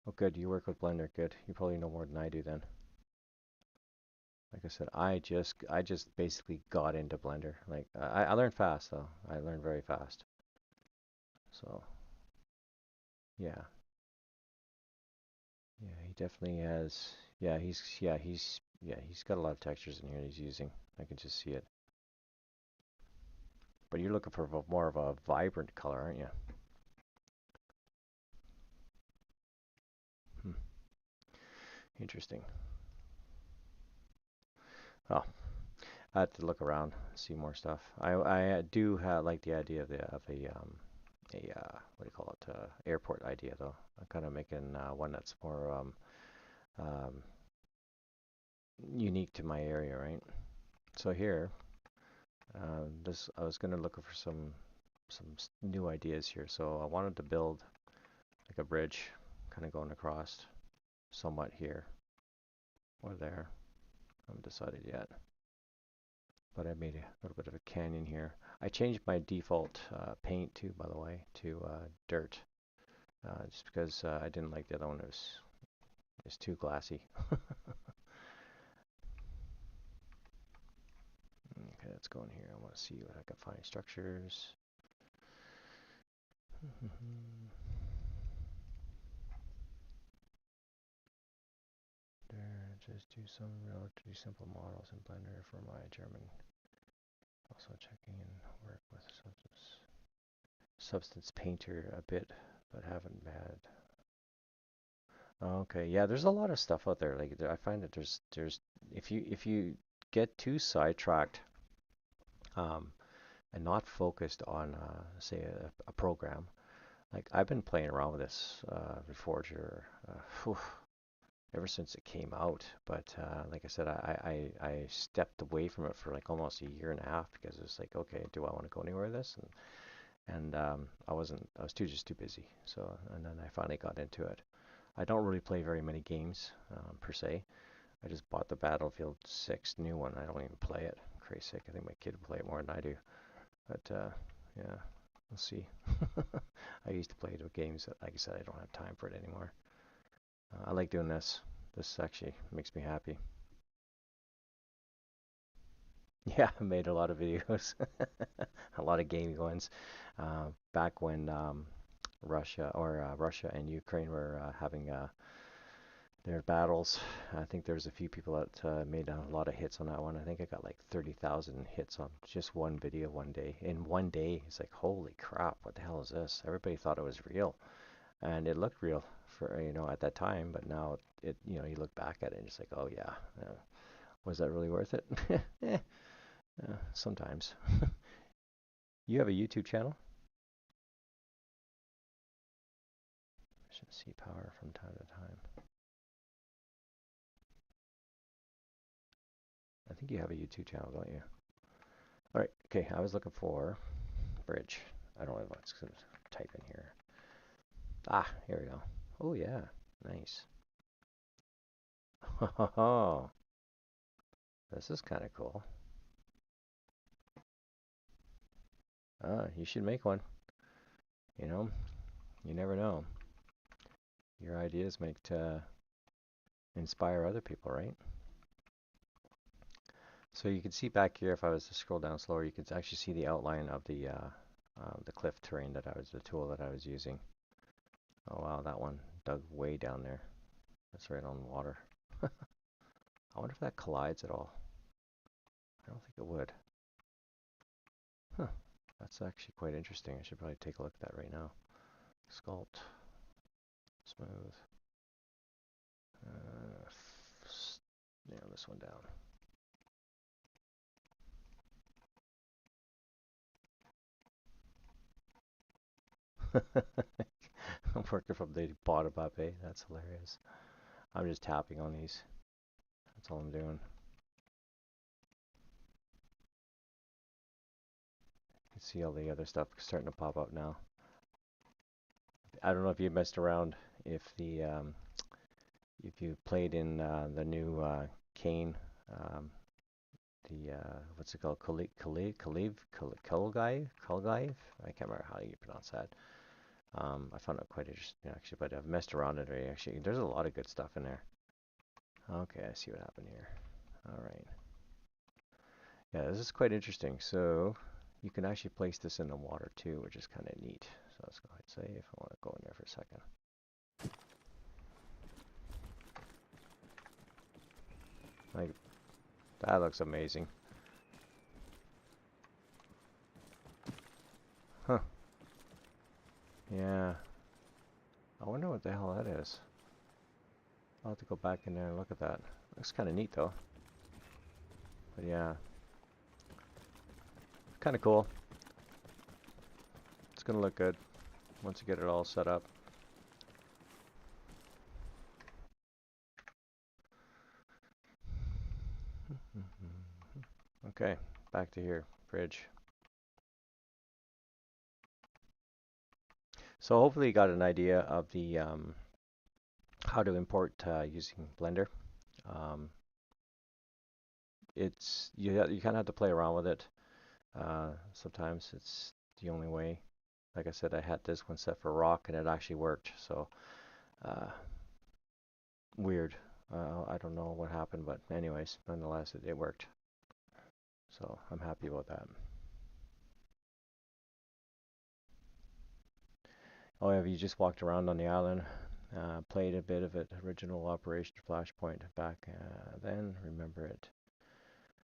A: Oh, good. You work with Blender. Good. You probably know more than I do then. Like I said, I just basically got into Blender. Like I learned fast though. I learned very fast. So yeah, yeah, he definitely has. He's got a lot of textures in here he's using. I can just see it. But you're looking for more of a vibrant color, aren't you? Interesting. Oh, I have to look around, see more stuff. I do like the idea of what do you call it? Airport idea though. I'm kind of making one that's more um, unique to my area, right? So here, this I was gonna look for some new ideas here. So I wanted to build like a bridge, kind of going across somewhat here or there. I haven't decided yet. But I made a little bit of a canyon here. I changed my default paint too, by the way, to dirt, just because I didn't like the other one. It was too glassy. Okay, let's go in here. I want to see what I can find. Structures. There, just do some relatively simple models in Blender for my German. Also checking in work with Substance Painter a bit, but haven't had. Okay, yeah, there's a lot of stuff out there. Like I find that there's if you get too sidetracked um, and not focused on say a program. Like I've been playing around with this Reforger ever since it came out. But like I said, I stepped away from it for like almost a year and a half because it was like, okay, do I want to go anywhere with this? And I was too busy. So and then I finally got into it. I don't really play very many games per se. I just bought the Battlefield 6 new one. I don't even play it. Crazy sick. I think my kid will play it more than I do. But yeah, we'll see. I used to play the games that, like I said, I don't have time for it anymore. I like doing this. This actually makes me happy. Yeah, I made a lot of videos, a lot of gaming ones. Back when Russia and Ukraine were having their battles. I think there's a few people that made a lot of hits on that one. I think I got like 30,000 hits on just one video one day. In one day, it's like, holy crap, what the hell is this? Everybody thought it was real, and it looked real for at that time. But now you look back at it and it's like, oh yeah, was that really worth it? Eh, sometimes. You have a YouTube channel? Efficiency power from time to time. I think you have a YouTube channel, don't you? All right. Okay. I was looking for bridge. I don't know what's going to type in here. Ah, here we go. Oh yeah, nice. Oh, this is kind of cool. You should make one. You know, you never know. Your ideas might inspire other people, right? So you can see back here, if I was to scroll down slower, you can actually see the outline of the cliff terrain the tool that I was using. Oh wow, that one dug way down there. That's right on the water. I wonder if that collides at all. I don't think it would. Huh. That's actually quite interesting. I should probably take a look at that right now. Sculpt. Smooth. Nail this one down. I'm working from the bottom up, eh? That's hilarious. I'm just tapping on these. That's all I'm doing. You can see all the other stuff starting to pop up now. I don't know if you messed around if you played in the new Kane, what's it called? Kaliv? I can't remember how you pronounce that. I found it quite interesting actually, but I've messed around it already. Actually, there's a lot of good stuff in there. Okay, I see what happened here. All right. Yeah, this is quite interesting. So you can actually place this in the water too, which is kind of neat. So let's go ahead and save. I want to go in there for a second. Like, that looks amazing. Huh. Yeah. I wonder what the hell that is. I'll have to go back in there and look at that. Looks kind of neat though. But yeah, kind of cool. It's gonna look good once you get it all set up. Okay, back to here, bridge. So hopefully you got an idea of the how to import using Blender. Um, it's you kind of have to play around with it. Sometimes it's the only way. Like I said, I had this one set for rock and it actually worked. So uh, weird. I don't know what happened, but anyways, nonetheless, it worked. So I'm happy about that. Oh, have you just walked around on the island? Played a bit of it, original Operation Flashpoint back then. Remember it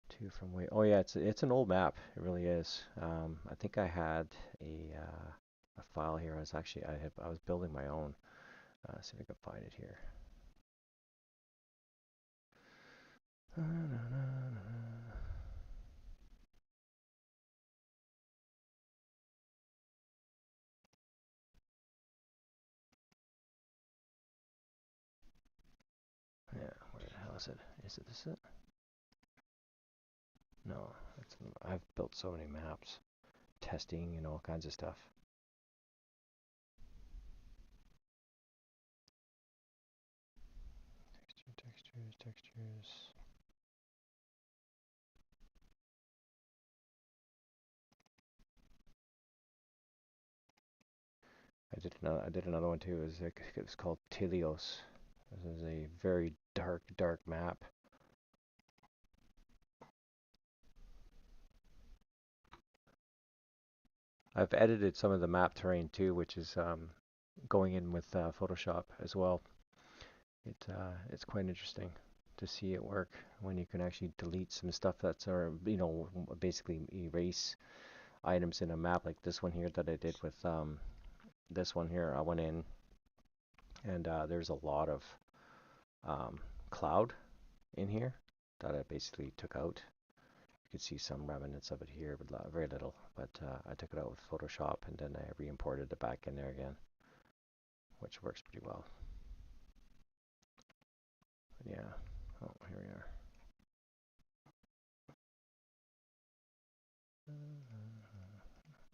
A: too from way. Oh yeah, it's an old map. It really is. I think I had a file here. I was building my own. See if I can find it here. Yeah, where the hell is it? Is it this? It? No, I've built so many maps, testing and all kinds of stuff. Textures. I did another one too. It was called Tilios. This is a very dark map. I've edited some of the map terrain too, which is going in with Photoshop as well. It's quite interesting to see it work when you can actually delete some stuff that's, or basically erase items in a map like this one here that I did with this one here. I went in and there's a lot of cloud in here that I basically took out. You can see some remnants of it here, but very little. But I took it out with Photoshop and then I re-imported it back in there again, which works pretty well. But yeah. Oh, here we are.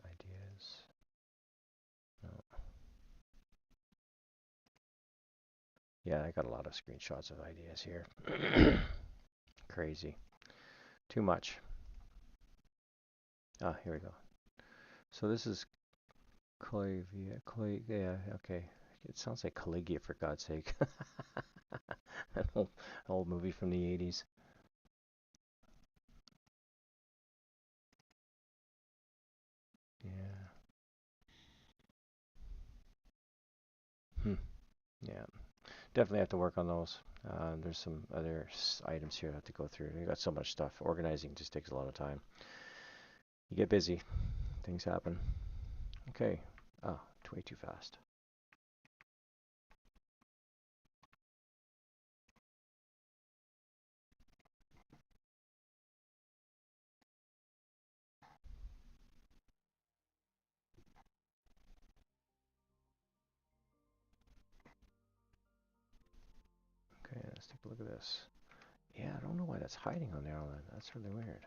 A: Ideas. No. Yeah, I got a lot of screenshots of ideas here. Crazy. Too much. Ah, here we go. So this is Caligula. Yeah, okay. It sounds like Caligula for God's sake. An old movie from the 80s. Yeah. Hmm. Yeah. Definitely have to work on those. There's some other items here I have to go through. You got so much stuff. Organizing just takes a lot of time. You get busy. Things happen. Okay. Oh, way too fast. Okay, let's take a look at this. Yeah, I don't know why that's hiding on the island. That's really weird.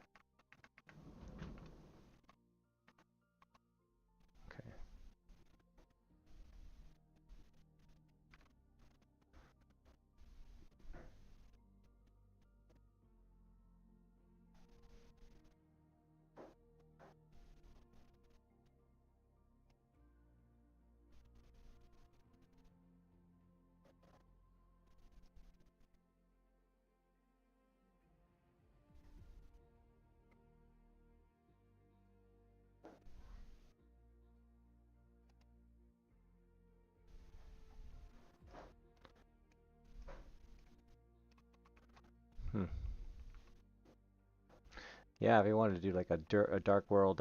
A: Okay. Hmm. Yeah, if you wanted to do like a dark world,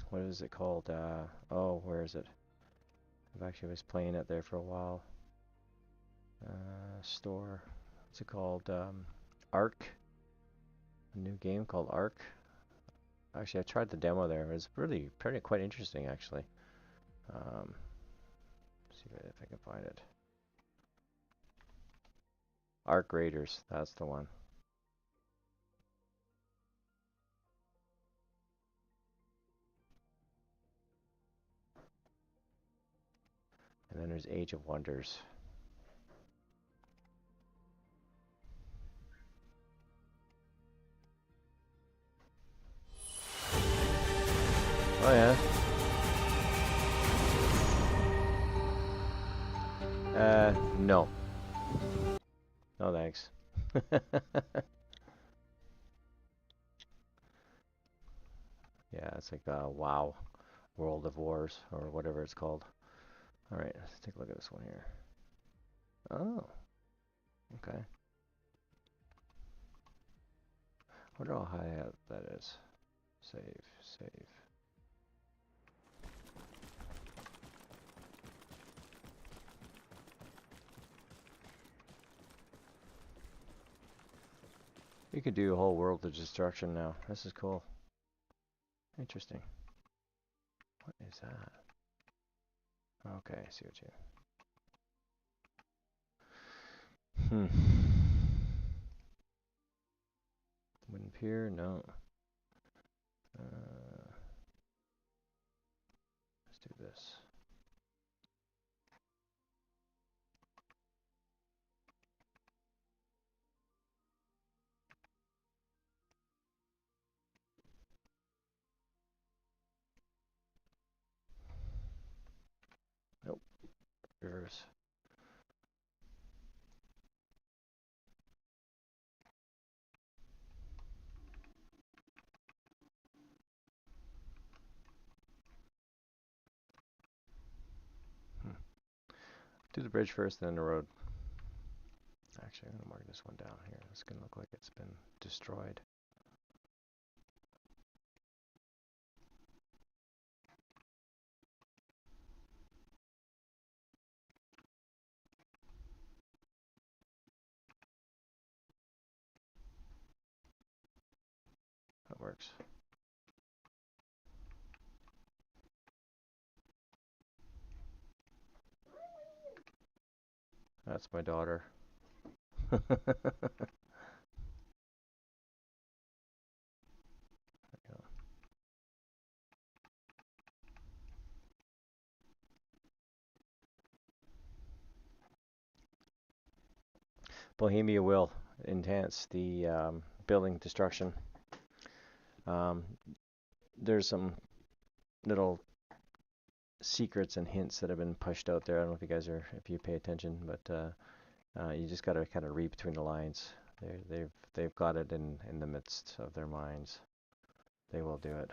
A: what is it called? Oh, where is it? I've actually was playing it there for a while. Store. What's it called? Arc. A new game called Arc. Actually, I tried the demo there. It was really quite interesting, actually. See if I can find it. Arc Raiders. That's the one. And then there's Age of Wonders. Oh yeah. No. No thanks. Yeah, it's like WoW, World of Wars, or whatever it's called. All right, let's take a look at this one here. Oh, okay. Wonder how high that is. Save. You can do a whole world of destruction now. This is cool. Interesting. What is that? Okay, I see what you... Wooden pier? No. Let's do this. Nope. Reverse. Do the bridge first, then the road. Actually, I'm going to mark this one down here. It's going to look like it's been destroyed. That works. That's my daughter. Bohemia will enhance the building destruction. There's some little secrets and hints that have been pushed out there. I don't know if you guys are, if you pay attention, but you just got to kind of read between the lines. They've got it in the midst of their minds. They will do it.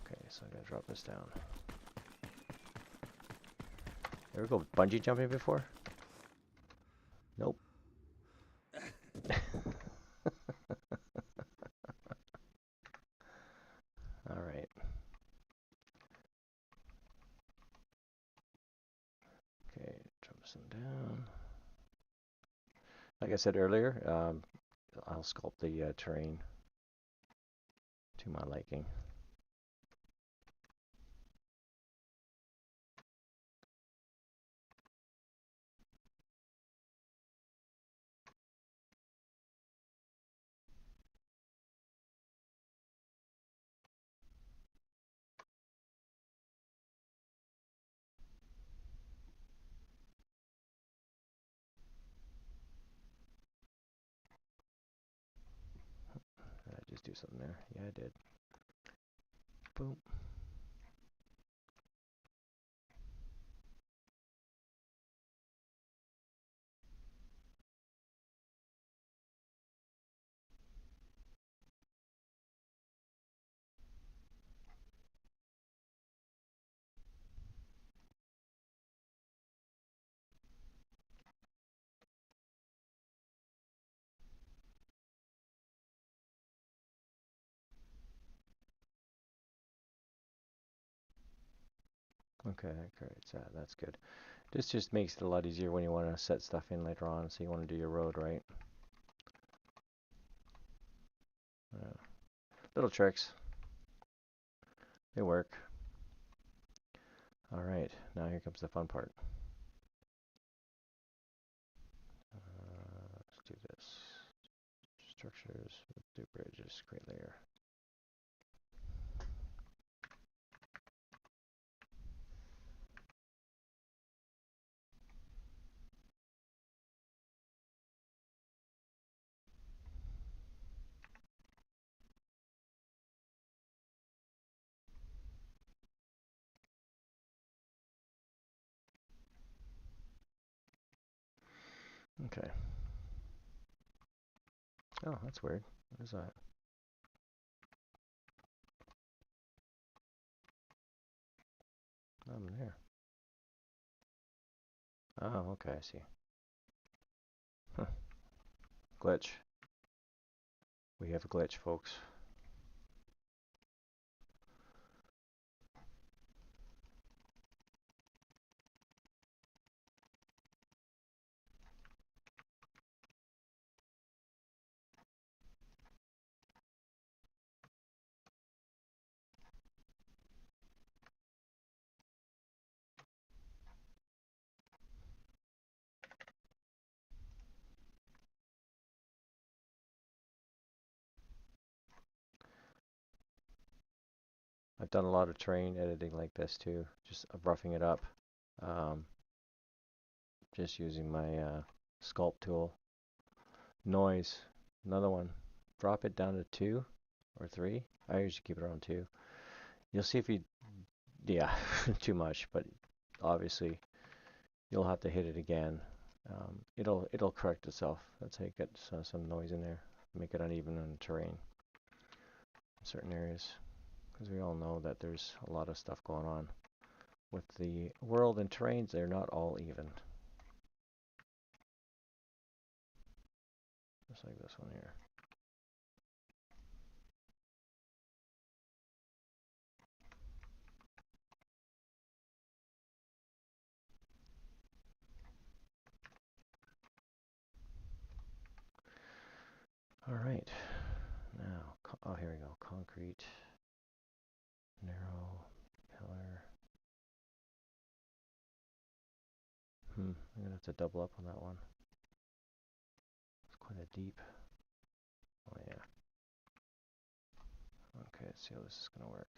A: Okay, so I'm gonna drop this down. Ever go bungee jumping before? Nope. All right. Okay, drop this one down. Like I said earlier, I'll sculpt the terrain to my liking. Did I just do something there? Yeah, I did. Boom. Okay, that creates that. That's good. This just makes it a lot easier when you want to set stuff in later on. So you want to do your road right. Little tricks. They work. All right, now here comes the fun part. Let's do this. Structures, do bridges, create layer. Okay. Oh, that's weird. What is that? I'm there. Oh, okay, I see. Huh. Glitch. We have a glitch, folks. I've done a lot of terrain editing like this too, just roughing it up. Um, just using my sculpt tool. Noise, another one. Drop it down to 2 or 3. I usually keep it around 2. You'll see if you, yeah, too much, but obviously you'll have to hit it again. It'll correct itself. That's how you get some noise in there. Make it uneven in terrain in certain areas, because we all know that there's a lot of stuff going on with the world and terrains. They're not all even. Just like this one here. All right, now, oh, here we go. Concrete, narrow, pillar. I'm gonna have to double up on that one. It's quite a deep. Oh yeah. Okay, let's see how this is gonna work.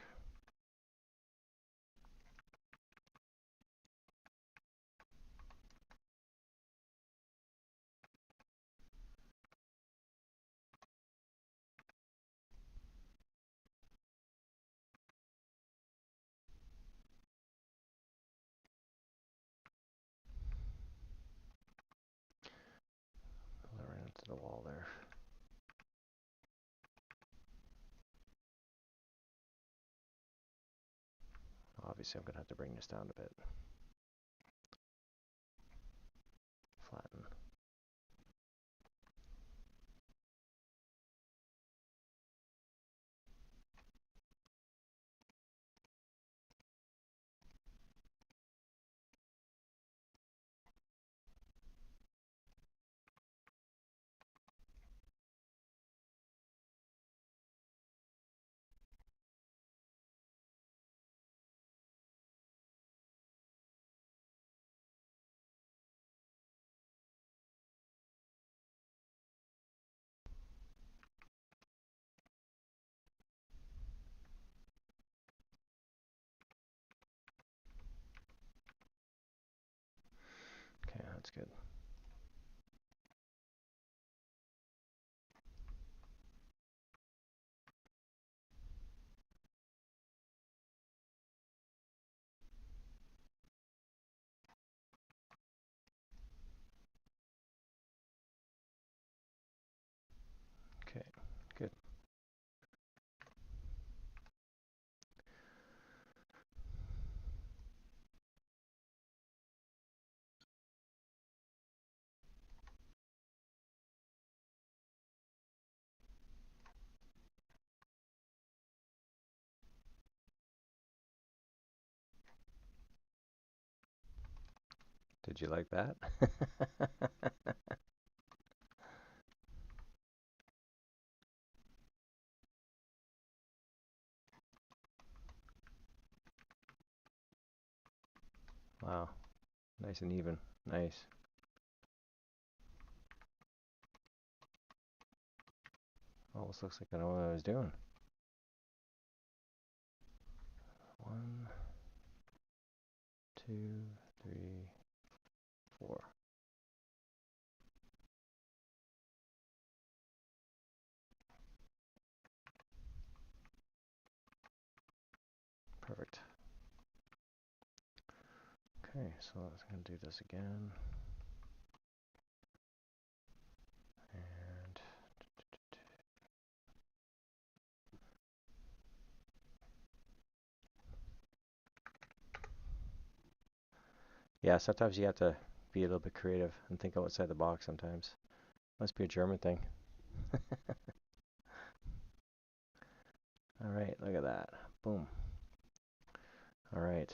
A: Pull that right into the wall there. Obviously, I'm gonna have to bring this down a bit. Flatten. Okay, that's good. Okay, good. Did you like that? Wow, nice and even. Nice. Almost looks like I know what I was doing. 1, 2, 3, 4. Perfect. Okay, so I'm going to do this again. And yeah, sometimes you have to be a little bit creative and think outside the box sometimes. Must be a German thing. All right, look at that. Boom. All right.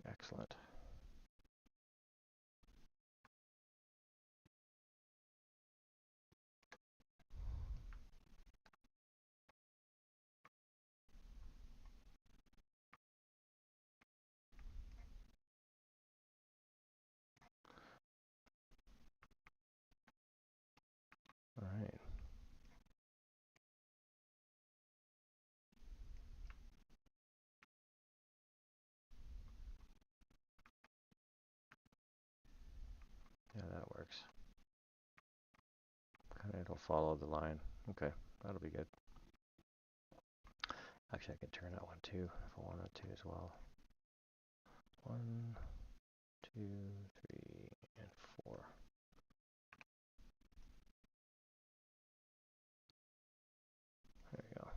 A: Excellent. All right. Yeah, that works. Kind of it'll follow the line. Okay, that'll be good. Actually, I could turn that one too if I wanted to as well. 1, 2, 3, and 4. There we go.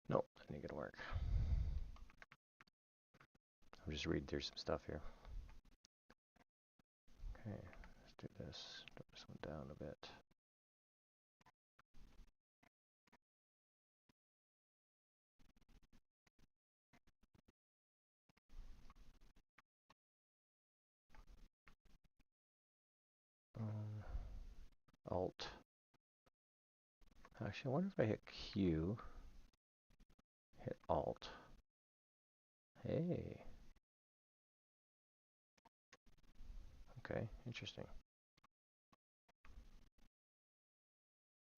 A: Nope, that ain't gonna work. I'm just reading through some stuff here. Okay, let's do this. Drop this one down a bit. Alt. Actually, I wonder if I hit Q, hit Alt. Hey. Okay, interesting.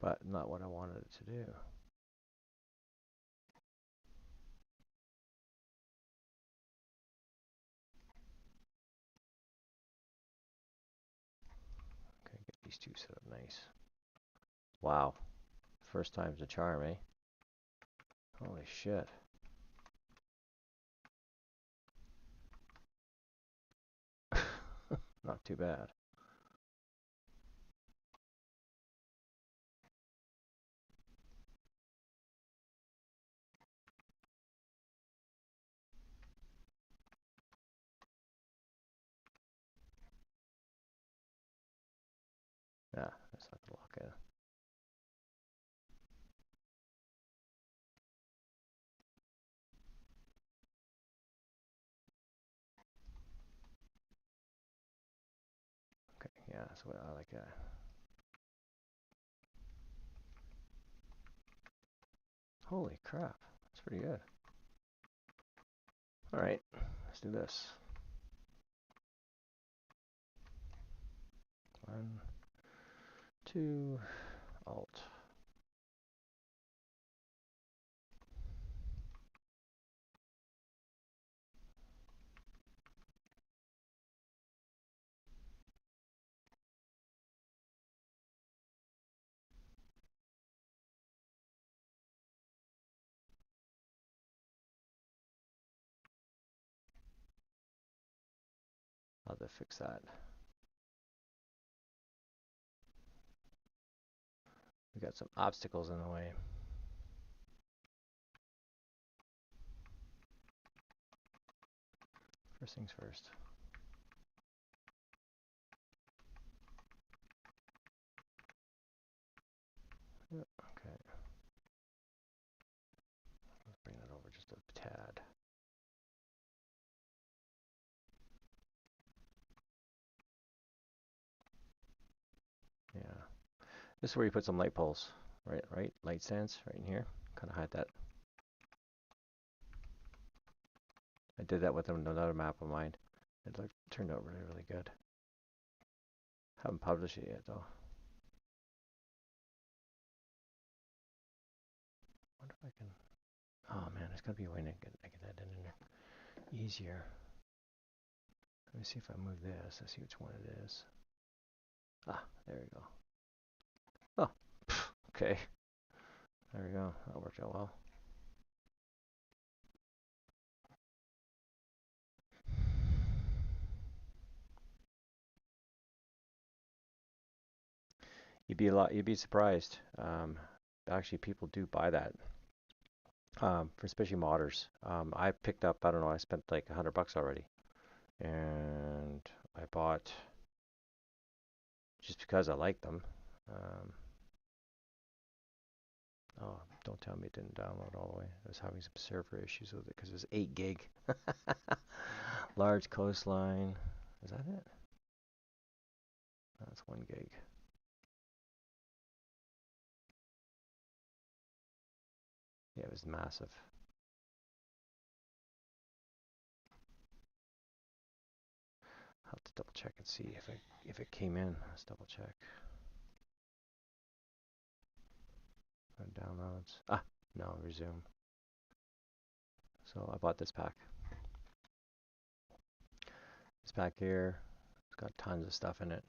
A: But not what I wanted it to do. Okay, get these two set up nice. Wow. First time's a charm, eh? Holy shit. Not too bad. Yeah, that's not gonna lock in. Okay, yeah, that's what I like that. Holy crap, that's pretty good. All right, let's do this. 1, 2 Alt. I'll have to fix that. We got some obstacles in the way. First things first. Yep, okay. Let's bring that over just a tad. Yeah. This is where you put some light poles, right? Light stands right in here. Kind of hide that. I did that with another map of mine. It turned out really, really good. Haven't published it yet though. Wonder if I can. Oh man, there's gotta be a way to get that in there easier. Let me see if I move this. Let's see which one it is. Ah, there we go. Oh, okay. There we go. That worked out well. You'd be surprised. Actually, people do buy that. For especially modders. I picked up, I don't know, I spent like $100 already. And I bought just because I liked them. Oh, don't tell me it didn't download all the way. I was having some server issues with it because it was 8 gig. Large coastline. Is that it? That's 1 gig. Yeah, it was massive. I'll have to double check and see if it came in. Let's double check. Downloads. Ah, no, resume. So I bought this pack. This pack here, it's got tons of stuff in it.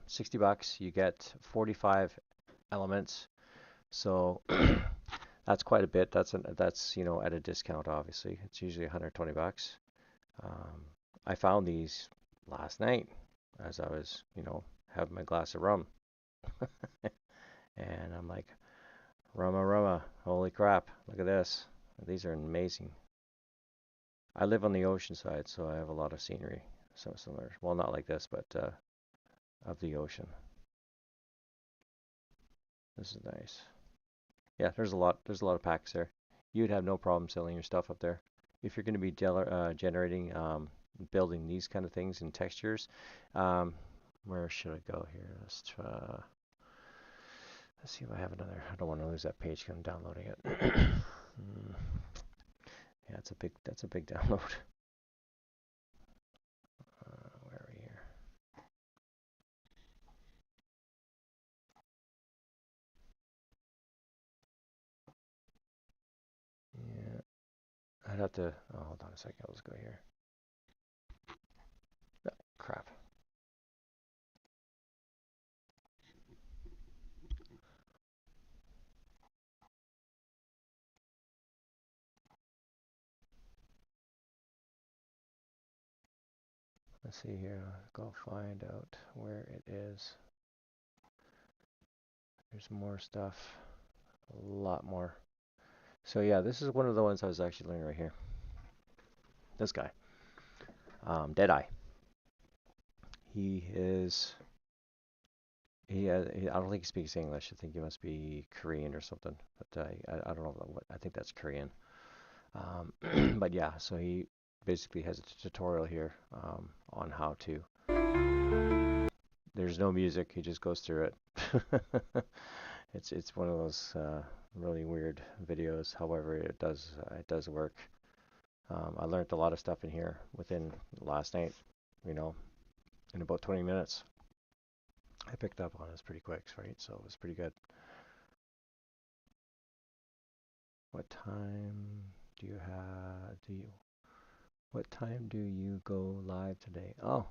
A: $60, you get 45 elements. So that's quite a bit. That's you know, at a discount. Obviously, it's usually $120. I found these last night as I was, you know, having my glass of rum, and I'm like, Rumma, holy crap! Look at this. These are amazing. I live on the ocean side, so I have a lot of scenery. So similar. Well, not like this, but of the ocean. This is nice. Yeah, there's a lot of packs there. You'd have no problem selling your stuff up there. If you're going to be generating, building these kind of things in textures, where should I go here? Let's try. Let's see if I have another. I don't want to lose that page because I'm downloading it. Yeah, that's a big download. Where are we here? Yeah, I'd have to. Oh, hold on a second. Let's go here. Oh, crap. Let's see here. Go find out where it is. There's more stuff. A lot more. So yeah, this is one of the ones I was actually learning right here. This guy. Deadeye. He is. I don't think he speaks English. I think he must be Korean or something. But I don't know what. I think that's Korean. But yeah, so he basically has a tutorial here on how to. There's no music. He just goes through it. It's one of those really weird videos. However, it does work. I learned a lot of stuff in here within last night. You know, in about 20 minutes. I picked up on this pretty quick, right? So it was pretty good. What time do you have? What time do you go live today? Oh,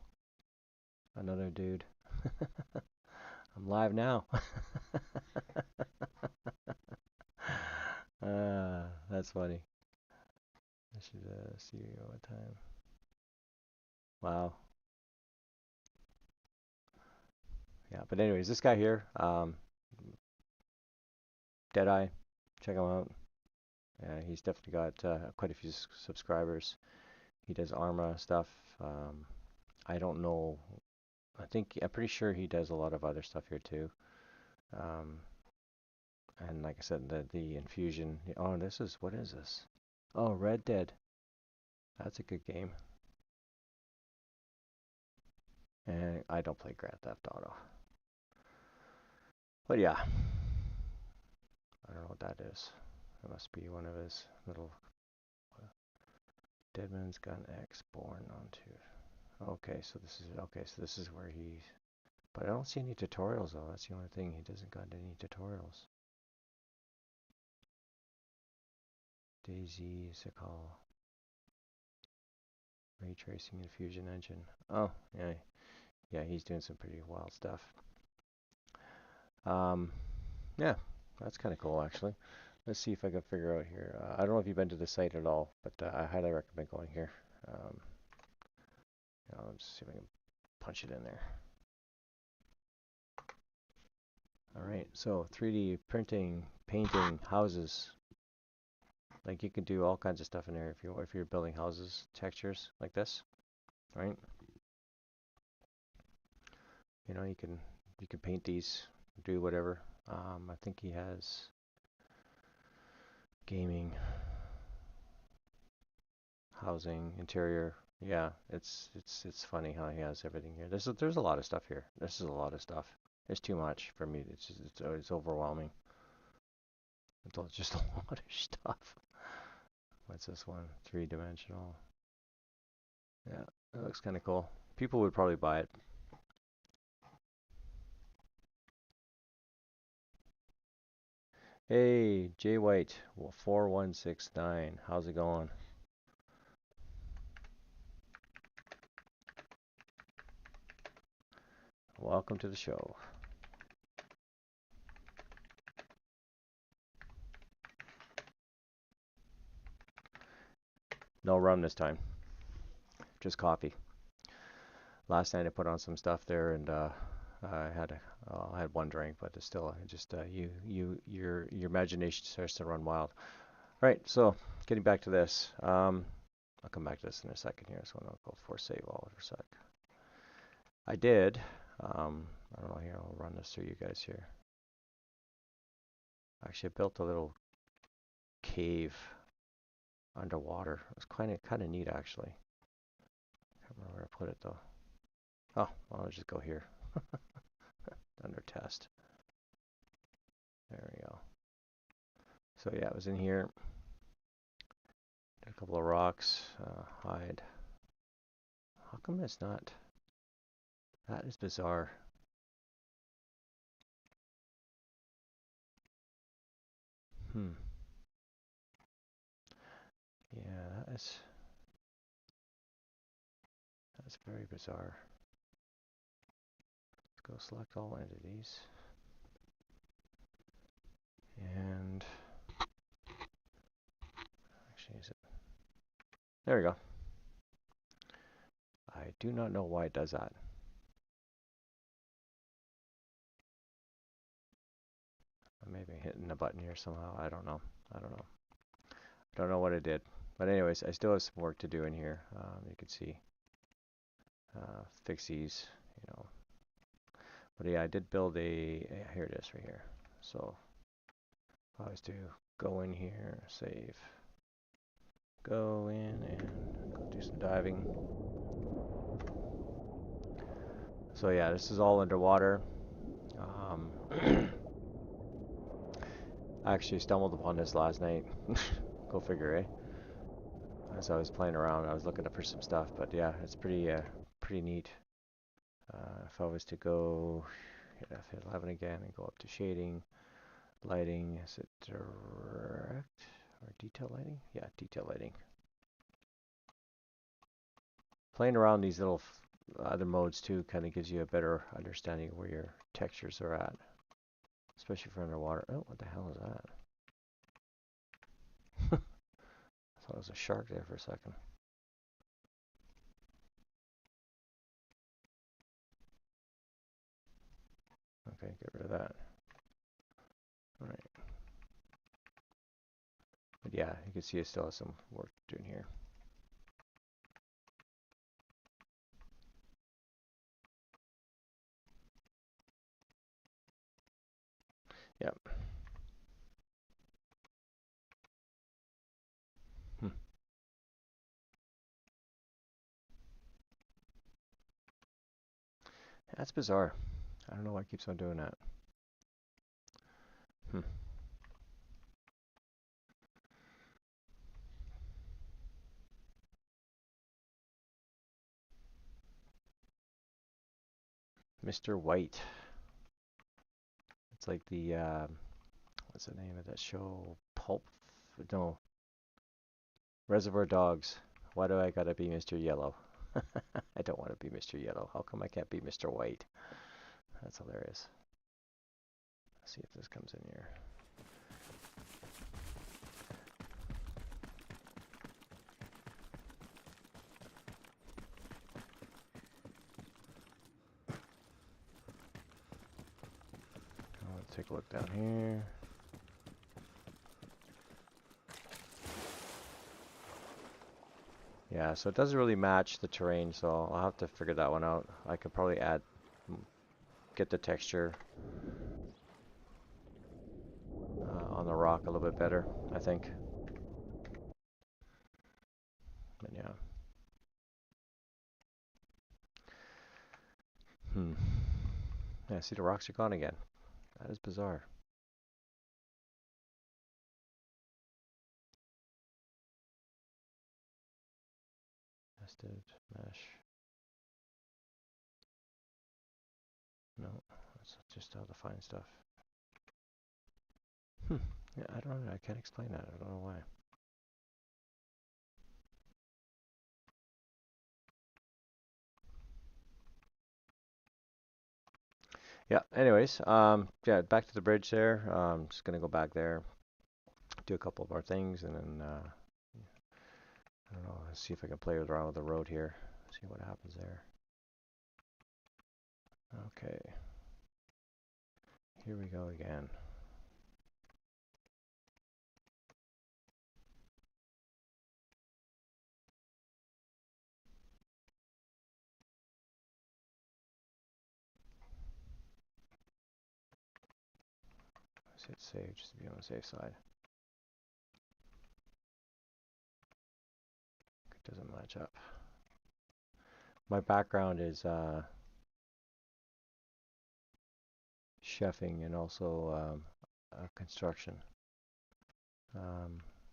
A: another dude. I'm live now. That's funny. I should see what time. Wow. Yeah, but anyways, this guy here, Deadeye, check him out. Yeah, he's definitely got quite a few subscribers. He does Arma stuff. I don't know. I'm pretty sure he does a lot of other stuff here too. Um, and like I said, the infusion. Oh, what is this? Oh, Red Dead. That's a good game. And I don't play Grand Theft Auto. But yeah, I don't know what that is. It must be one of his little Deadman's Gun X born onto. Okay, so this is where he. But I don't see any tutorials though. That's the only thing. He doesn't got any tutorials. Daisy Sakal. Ray tracing and fusion engine. Oh, yeah. Yeah, he's doing some pretty wild stuff. Yeah, that's kind of cool actually. Let's see if I can figure out here. I don't know if you've been to the site at all, but I highly recommend going here. Let's see if I can punch it in there. All right, so 3D printing, painting houses. Like you can do all kinds of stuff in there if you're building houses, textures like this, right? You know, you can paint these, do whatever. I think he has gaming, housing, interior. Yeah, it's funny how he has everything here. There's a lot of stuff here. This is a lot of stuff. It's too much for me. It's overwhelming. It's just a lot of stuff. What's this one? Three-dimensional. Yeah, it looks kind of cool. People would probably buy it. Hey, Jay White, 4169. How's it going? Welcome to the show. No rum this time. Just coffee. Last night I put on some stuff there, and I had one drink, but it's still just your imagination starts to run wild. All right, so getting back to this. I'll come back to this in a second here, so I'll go for save all for a sec. I did. I don't know here. I'll run this through you guys here. Actually, I built a little cave underwater. It was kind of neat actually. Can't remember where I put it though. Oh, well, I'll just go here. Under test. There we go. So yeah, it was in here. Did a couple of rocks. Hide. How come it's not? That is bizarre. Yeah, that's very bizarre. Let's go select all entities. And actually, is it? There we go. I do not know why it does that. Maybe hitting a button here somehow. I don't know. I don't know what it did. But anyways, I still have some work to do in here. You can see fix these, you know. But yeah, I did build here it is right here. So if I was to go in here, save, go in and go do some diving. So yeah, this is all underwater. I actually stumbled upon this last night. Go figure, eh? As I was playing around, I was looking up for some stuff, but yeah, it's pretty neat. If I was to go hit F11 again and go up to shading, lighting. Is it direct or detail lighting? Yeah, detail lighting. Playing around these little other modes too kind of gives you a better understanding of where your textures are at, especially for underwater. Oh, what the hell is that? I thought it was a shark there for a second. Okay, get rid of that. All right. But yeah, you can see it still has some work doing here. Yep. That's bizarre. I don't know why it keeps on doing that. Mr. White. It's like the what's the name of that show? Pulp? No. Reservoir Dogs. Why do I gotta be Mr. Yellow? I don't want to be Mr. Yellow. How come I can't be Mr. White? That's hilarious. Let's see if this comes in here. Let's take a look down here. Yeah, so it doesn't really match the terrain, so I'll have to figure that one out. I could probably get the texture on the rock a little bit better, I think. But yeah. Yeah, see the rocks are gone again. That is bizarre. Nested mesh. No, that's just how to find stuff. Yeah, I don't know. I can't explain that. I don't know why. Yeah, anyways, yeah, back to the bridge there. Just gonna go back there, do a couple of more things, and then, I don't know, see if I can play around with the road here, see what happens there. Okay. Here we go again. Let's hit save just to be on the safe side. It doesn't match up. My background is chefing and also construction.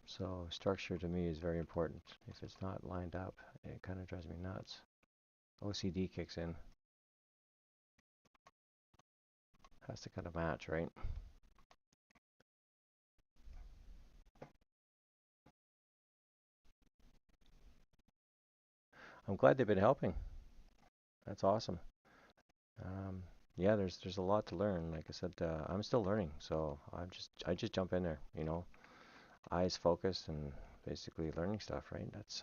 A: So structure to me is very important. If it's not lined up, it kind of drives me nuts. OCD kicks in. Has to kind of match, right? I'm glad they've been helping. That's awesome. Yeah, there's a lot to learn. Like I said, I'm still learning, so I just jump in there, you know, eyes focused and basically learning stuff, right? That's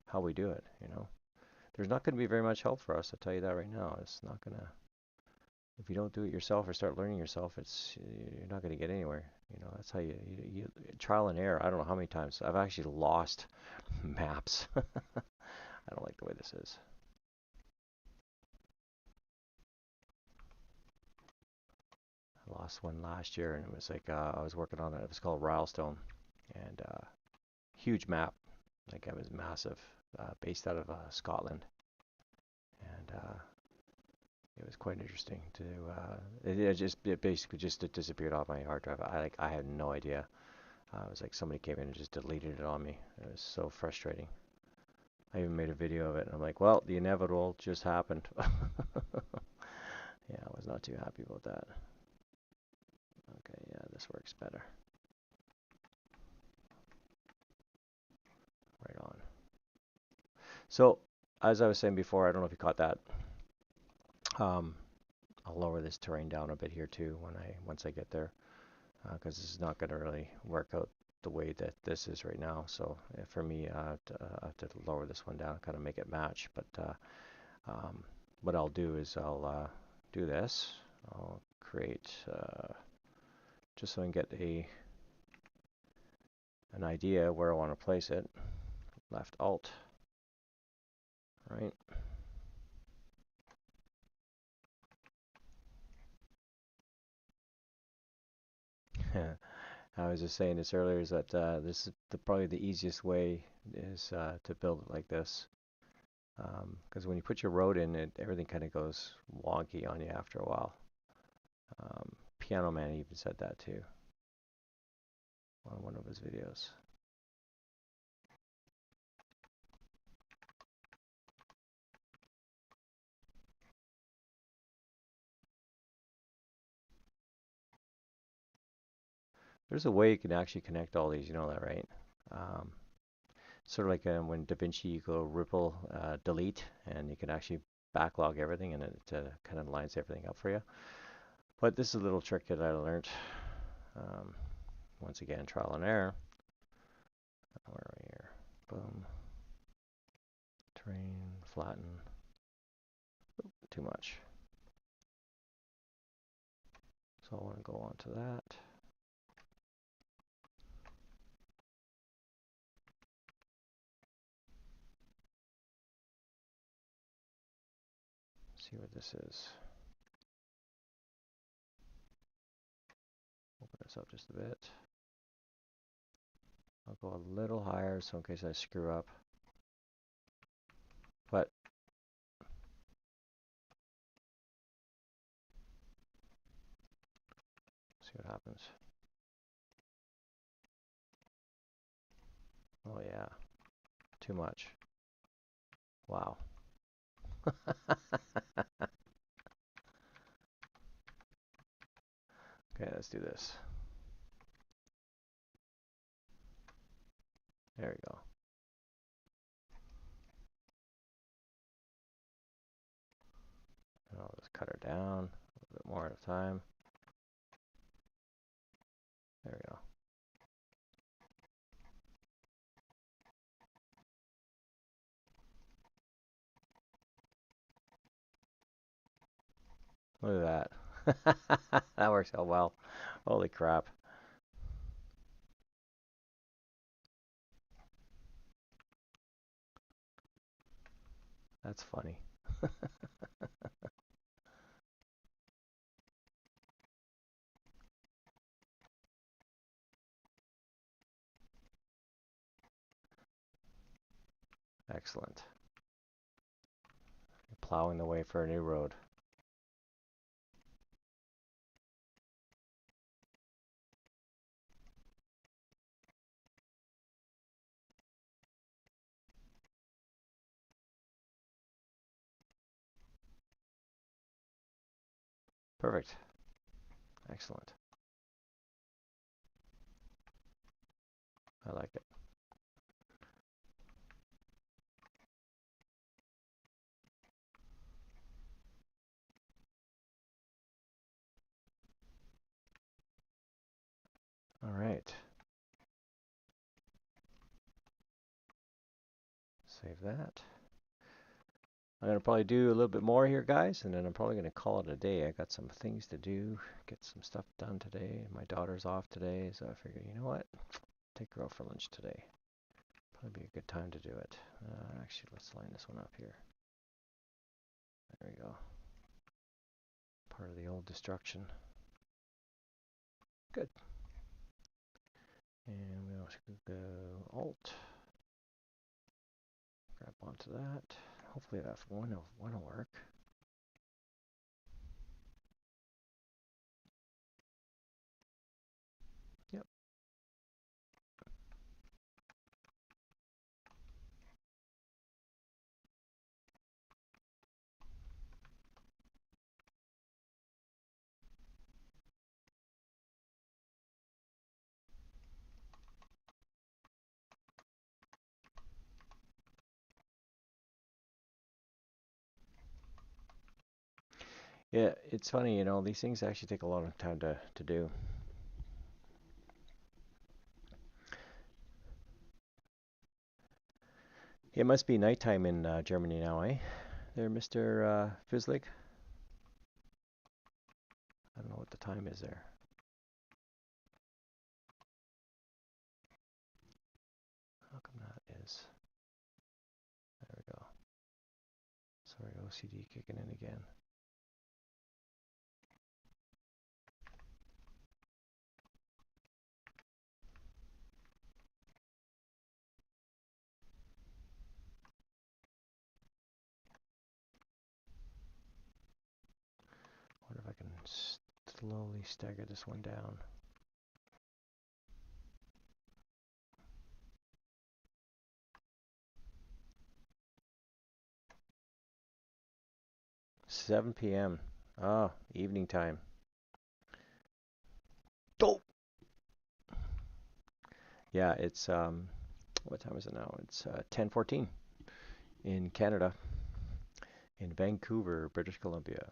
A: how we do it, you know. There's not going to be very much help for us, I'll tell you that right now. It's not gonna, if you don't do it yourself or start learning yourself, you're not going to get anywhere. You know, that's how you trial and error. I don't know how many times I've actually lost maps. I don't like the way this is. I lost one last year, and it was like I was working on it. It was called Rylestone, and huge map. Like it was massive, based out of Scotland, and it was quite interesting to. It basically just disappeared off my hard drive. I had no idea. It was like somebody came in and just deleted it on me. It was so frustrating. I even made a video of it, and I'm like, well, the inevitable just happened. Yeah, I was not too happy about that. Okay, yeah, this works better. Right on. So, as I was saying before, I don't know if you caught that. Um, I'll lower this terrain down a bit here too once I get there, because this is not going to really work out the way that this is right now. So for me, I have to lower this one down, kind of make it match. But what I'll do is I'll do this. I'll create just so I can get an idea where I want to place it. Left Alt, right? I was just saying this earlier is that this is probably the easiest way is to build it like this. Because when you put your road in, everything kind of goes wonky on you after a while. Piano Man even said that too on one of his videos. There's a way you can actually connect all these, you know that, right? Um, Sort of like when DaVinci, you go ripple, delete, and you can actually backlog everything, and it kind of lines everything up for you. But this is a little trick that I learned. Um, Once again, trial and error. Where are we here? Boom. Terrain, flatten. Oop, too much. So I want to go on to that. See what this is. Open this up just a bit. I'll go a little higher so in case I screw up. But see what happens. Oh yeah, too much. Wow. Okay, let's do this. There we go. And I'll just cut her down a little bit more at a time. There we go. Look at that. That works out well. Holy crap. That's funny. Excellent. You're plowing the way for a new road. Perfect. Excellent. I like it. All right. Save that. I'm going to probably do a little bit more here, guys, and then I'm probably going to call it a day. I got some things to do, get some stuff done today. My daughter's off today, so I figured, you know what? Take her out for lunch today. Probably be a good time to do it. Actually, let's line this one up here. There we go. Part of the old destruction. Good. And we also go Alt. Grab onto that. Hopefully that one will work. Yep. Yeah, it's funny, these things actually take a lot of time to do. It must be nighttime in Germany now, eh? There, Mr. Fizlik. I don't know what the time is there. How come that is? There we go. Sorry, OCD kicking in again. Wonder if I can slowly stagger this one down. Seven p.m. Oh, evening time. Oh! Yeah, it's what time is it now? It's 10:14 in Canada, in Vancouver, British Columbia.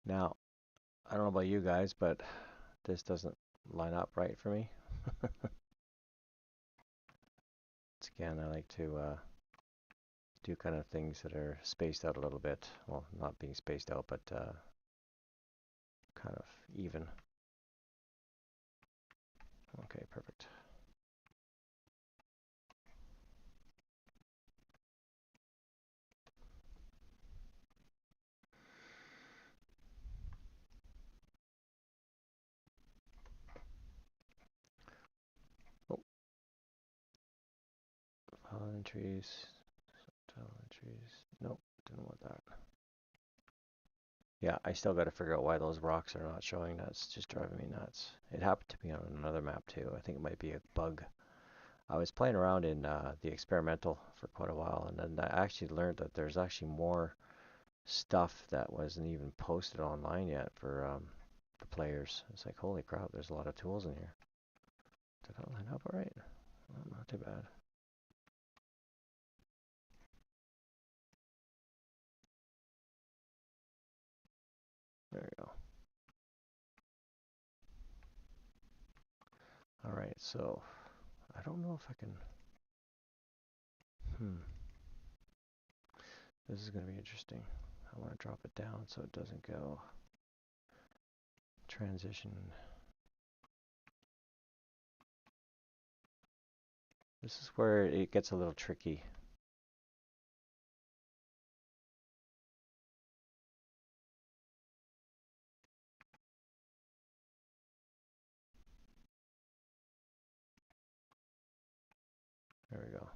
A: Now, I don't know about you guys, but this doesn't line up right for me. Again, I like to do kind of things that are spaced out a little bit. Well, not being spaced out, but kind of even. Okay, perfect. Oh, file entries, subtitle entries. Nope, didn't want that. Yeah, I still got to figure out why those rocks are not showing. That's just driving me nuts. It happened to me on another map too. I think it might be a bug. I was playing around in the experimental for quite a while, and then I actually learned that there's actually more stuff that wasn't even posted online yet for players. It's like, holy crap, there's a lot of tools in here. Did that line up all right? Well, not too bad. There we go. All right, so I don't know if I can. This is going to be interesting. I want to drop it down so it doesn't go transition. This is where it gets a little tricky. There we go.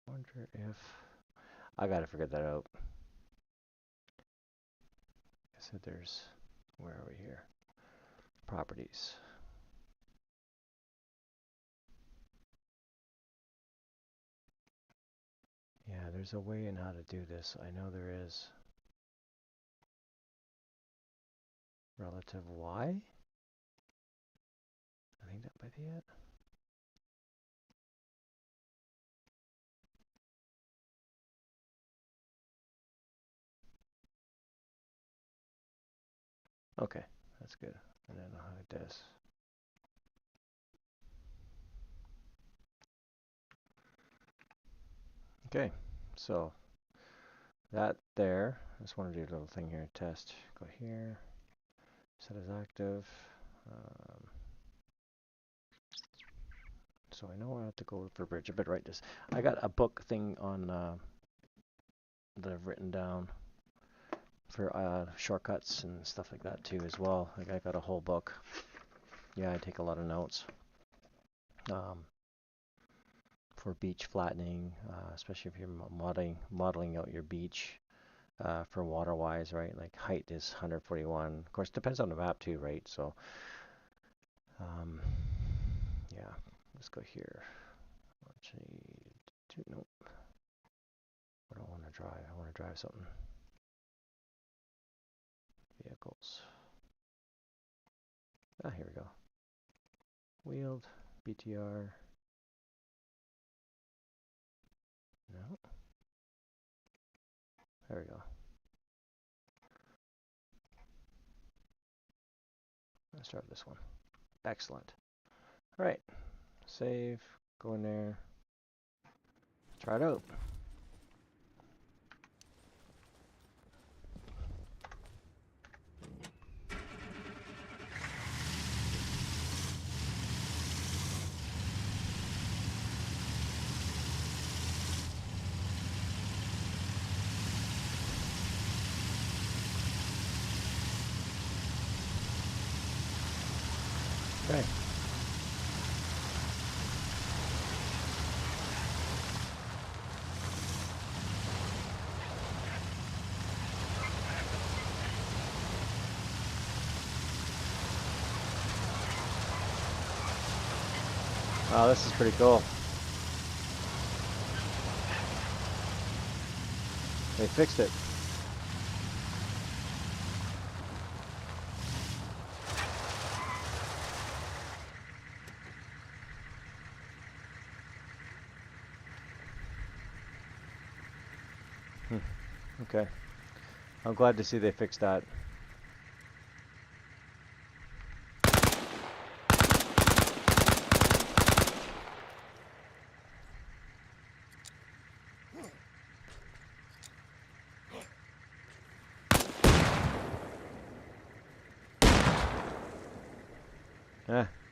A: Wonder if I gotta figure that out. I said there's, where are we here? Properties. Yeah, there's a way in how to do this. I know there is. Relative Y? I think that might be it. Okay, that's good. And then I'll hide this. Okay, so that there. I just want to do a little thing here. Test. Go here. Set as active. Um, so I know I have to go for bridge. I better write this. I got a book thing on that I've written down for shortcuts and stuff like that too as well. Like I got a whole book. Yeah, I take a lot of notes for beach flattening, especially if you're modeling out your beach for water-wise, right? Like height is 141. Of course, depends on the map too, right? So, yeah, let's go here. Actually, nope. I don't want to drive. I want to drive something. Vehicles. Ah, here we go. Wheeled, BTR. No. There we go. Let's start this one. Excellent. All right. Save. Go in there. Try it out. Okay. Wow, this is pretty cool. They fixed it. Okay. I'm glad to see they fixed that.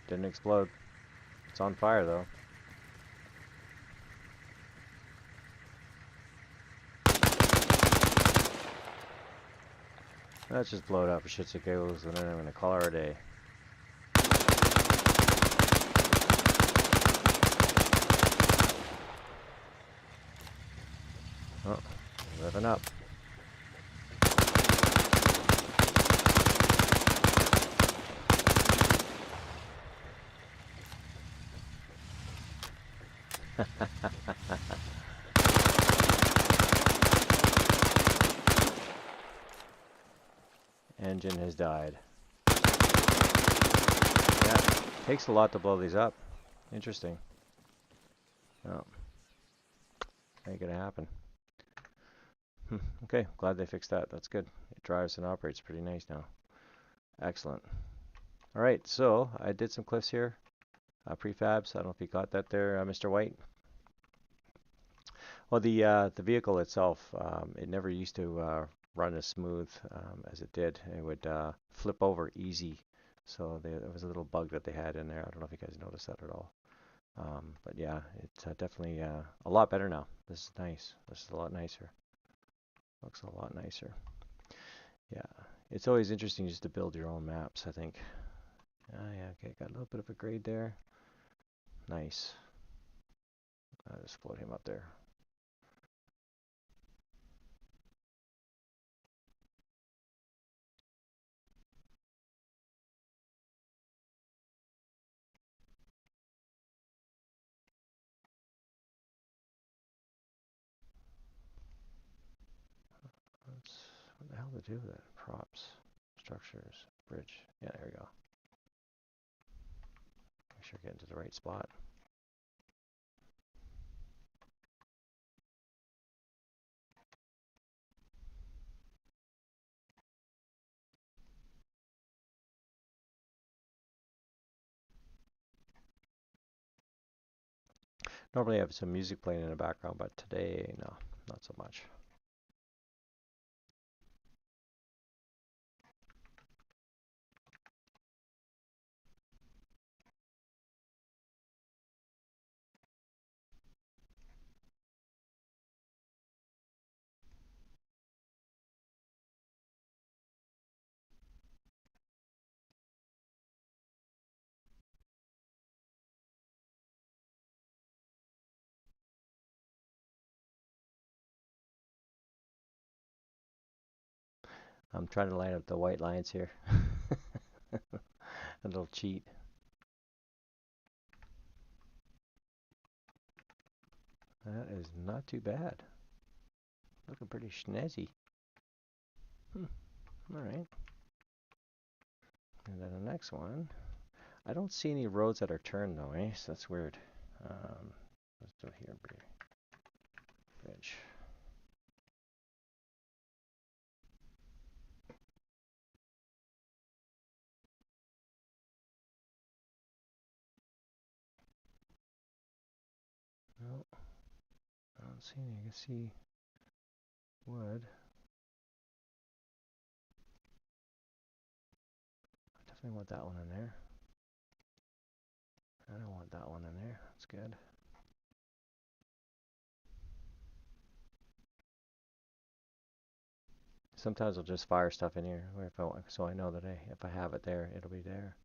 A: Didn't explode. It's on fire though. Let's just blow it up for shits and giggles, and then I'm gonna call her a day. Oh, living up. Engine has died. Yeah, takes a lot to blow these up. Interesting. Oh, ain't gonna happen. Okay, glad they fixed that. That's good. It drives and operates pretty nice now. Excellent. All right, so I did some cliffs here, prefabs. I don't know if you got that there, Mr. White. Well, the vehicle itself, it never used to run as smooth as it did. It would flip over easy. So there was a little bug that they had in there. I don't know if you guys noticed that at all. But yeah, it's definitely a lot better now. This is nice. This is a lot nicer. Looks a lot nicer. Yeah, it's always interesting just to build your own maps, I think. Yeah, okay, got a little bit of a grade there. Nice. I'll just float him up there. What the hell to do with it? Props, structures, bridge. Yeah, there we go. Make sure I get into the right spot. Normally I have some music playing in the background, but today, no, not so much. I'm trying to line up the white lines here. A little cheat. That is not too bad. Looking pretty snazzy. All right. And then the next one. I don't see any roads that are turned though, eh? So that's weird. Let's do here, bridge. No, I don't see any. I can see wood. I definitely want that one in there. I don't want that one in there. That's good. Sometimes I'll just fire stuff in here if I want, so I know that if I have it there, it'll be there.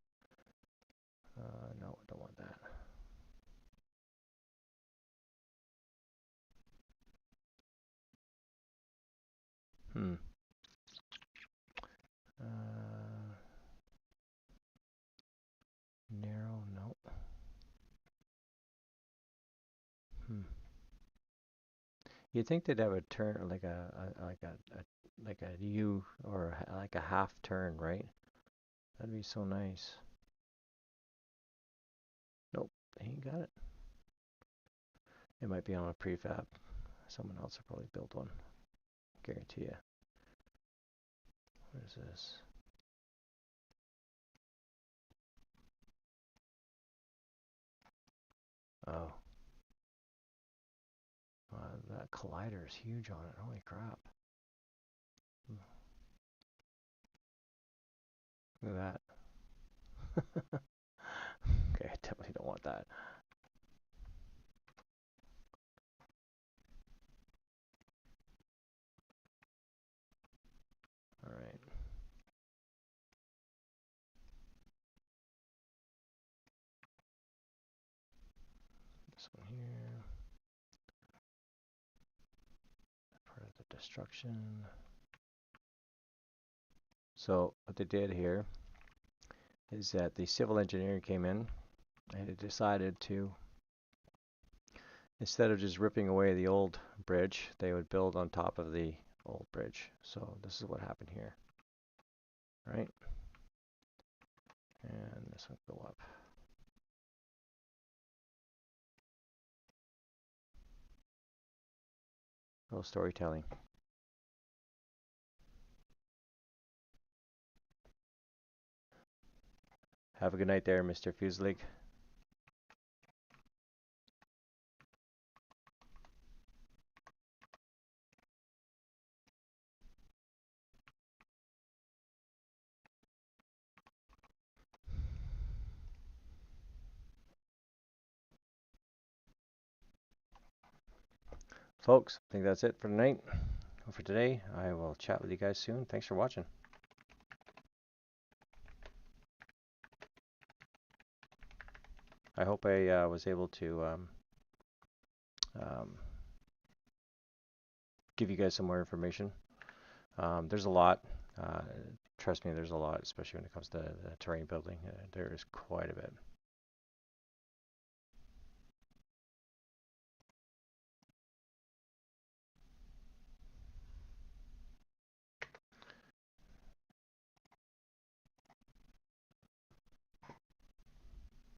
A: No, I don't want that. Narrow, no. You'd think they'd have a turn like a U or like a half turn, right? That'd be so nice. Nope, they ain't got it. It might be on a prefab. Someone else will probably build one. Guarantee you. What is this? Oh. That collider is huge on it. Holy crap. Look at that. Okay, I definitely don't want that. Alright. This one here. Part of the destruction. So what they did here is that the civil engineer came in and it decided to, instead of just ripping away the old bridge, they would build on top of the old bridge. So this is what happened here, right? And this one go up. A little storytelling. Have a good night there, Mr. Fuselig. Folks, I think that's it for tonight. For today, I will chat with you guys soon. Thanks for watching. I hope I was able to give you guys some more information. There's a lot. Trust me, there's a lot, especially when it comes to the terrain building. There is quite a bit.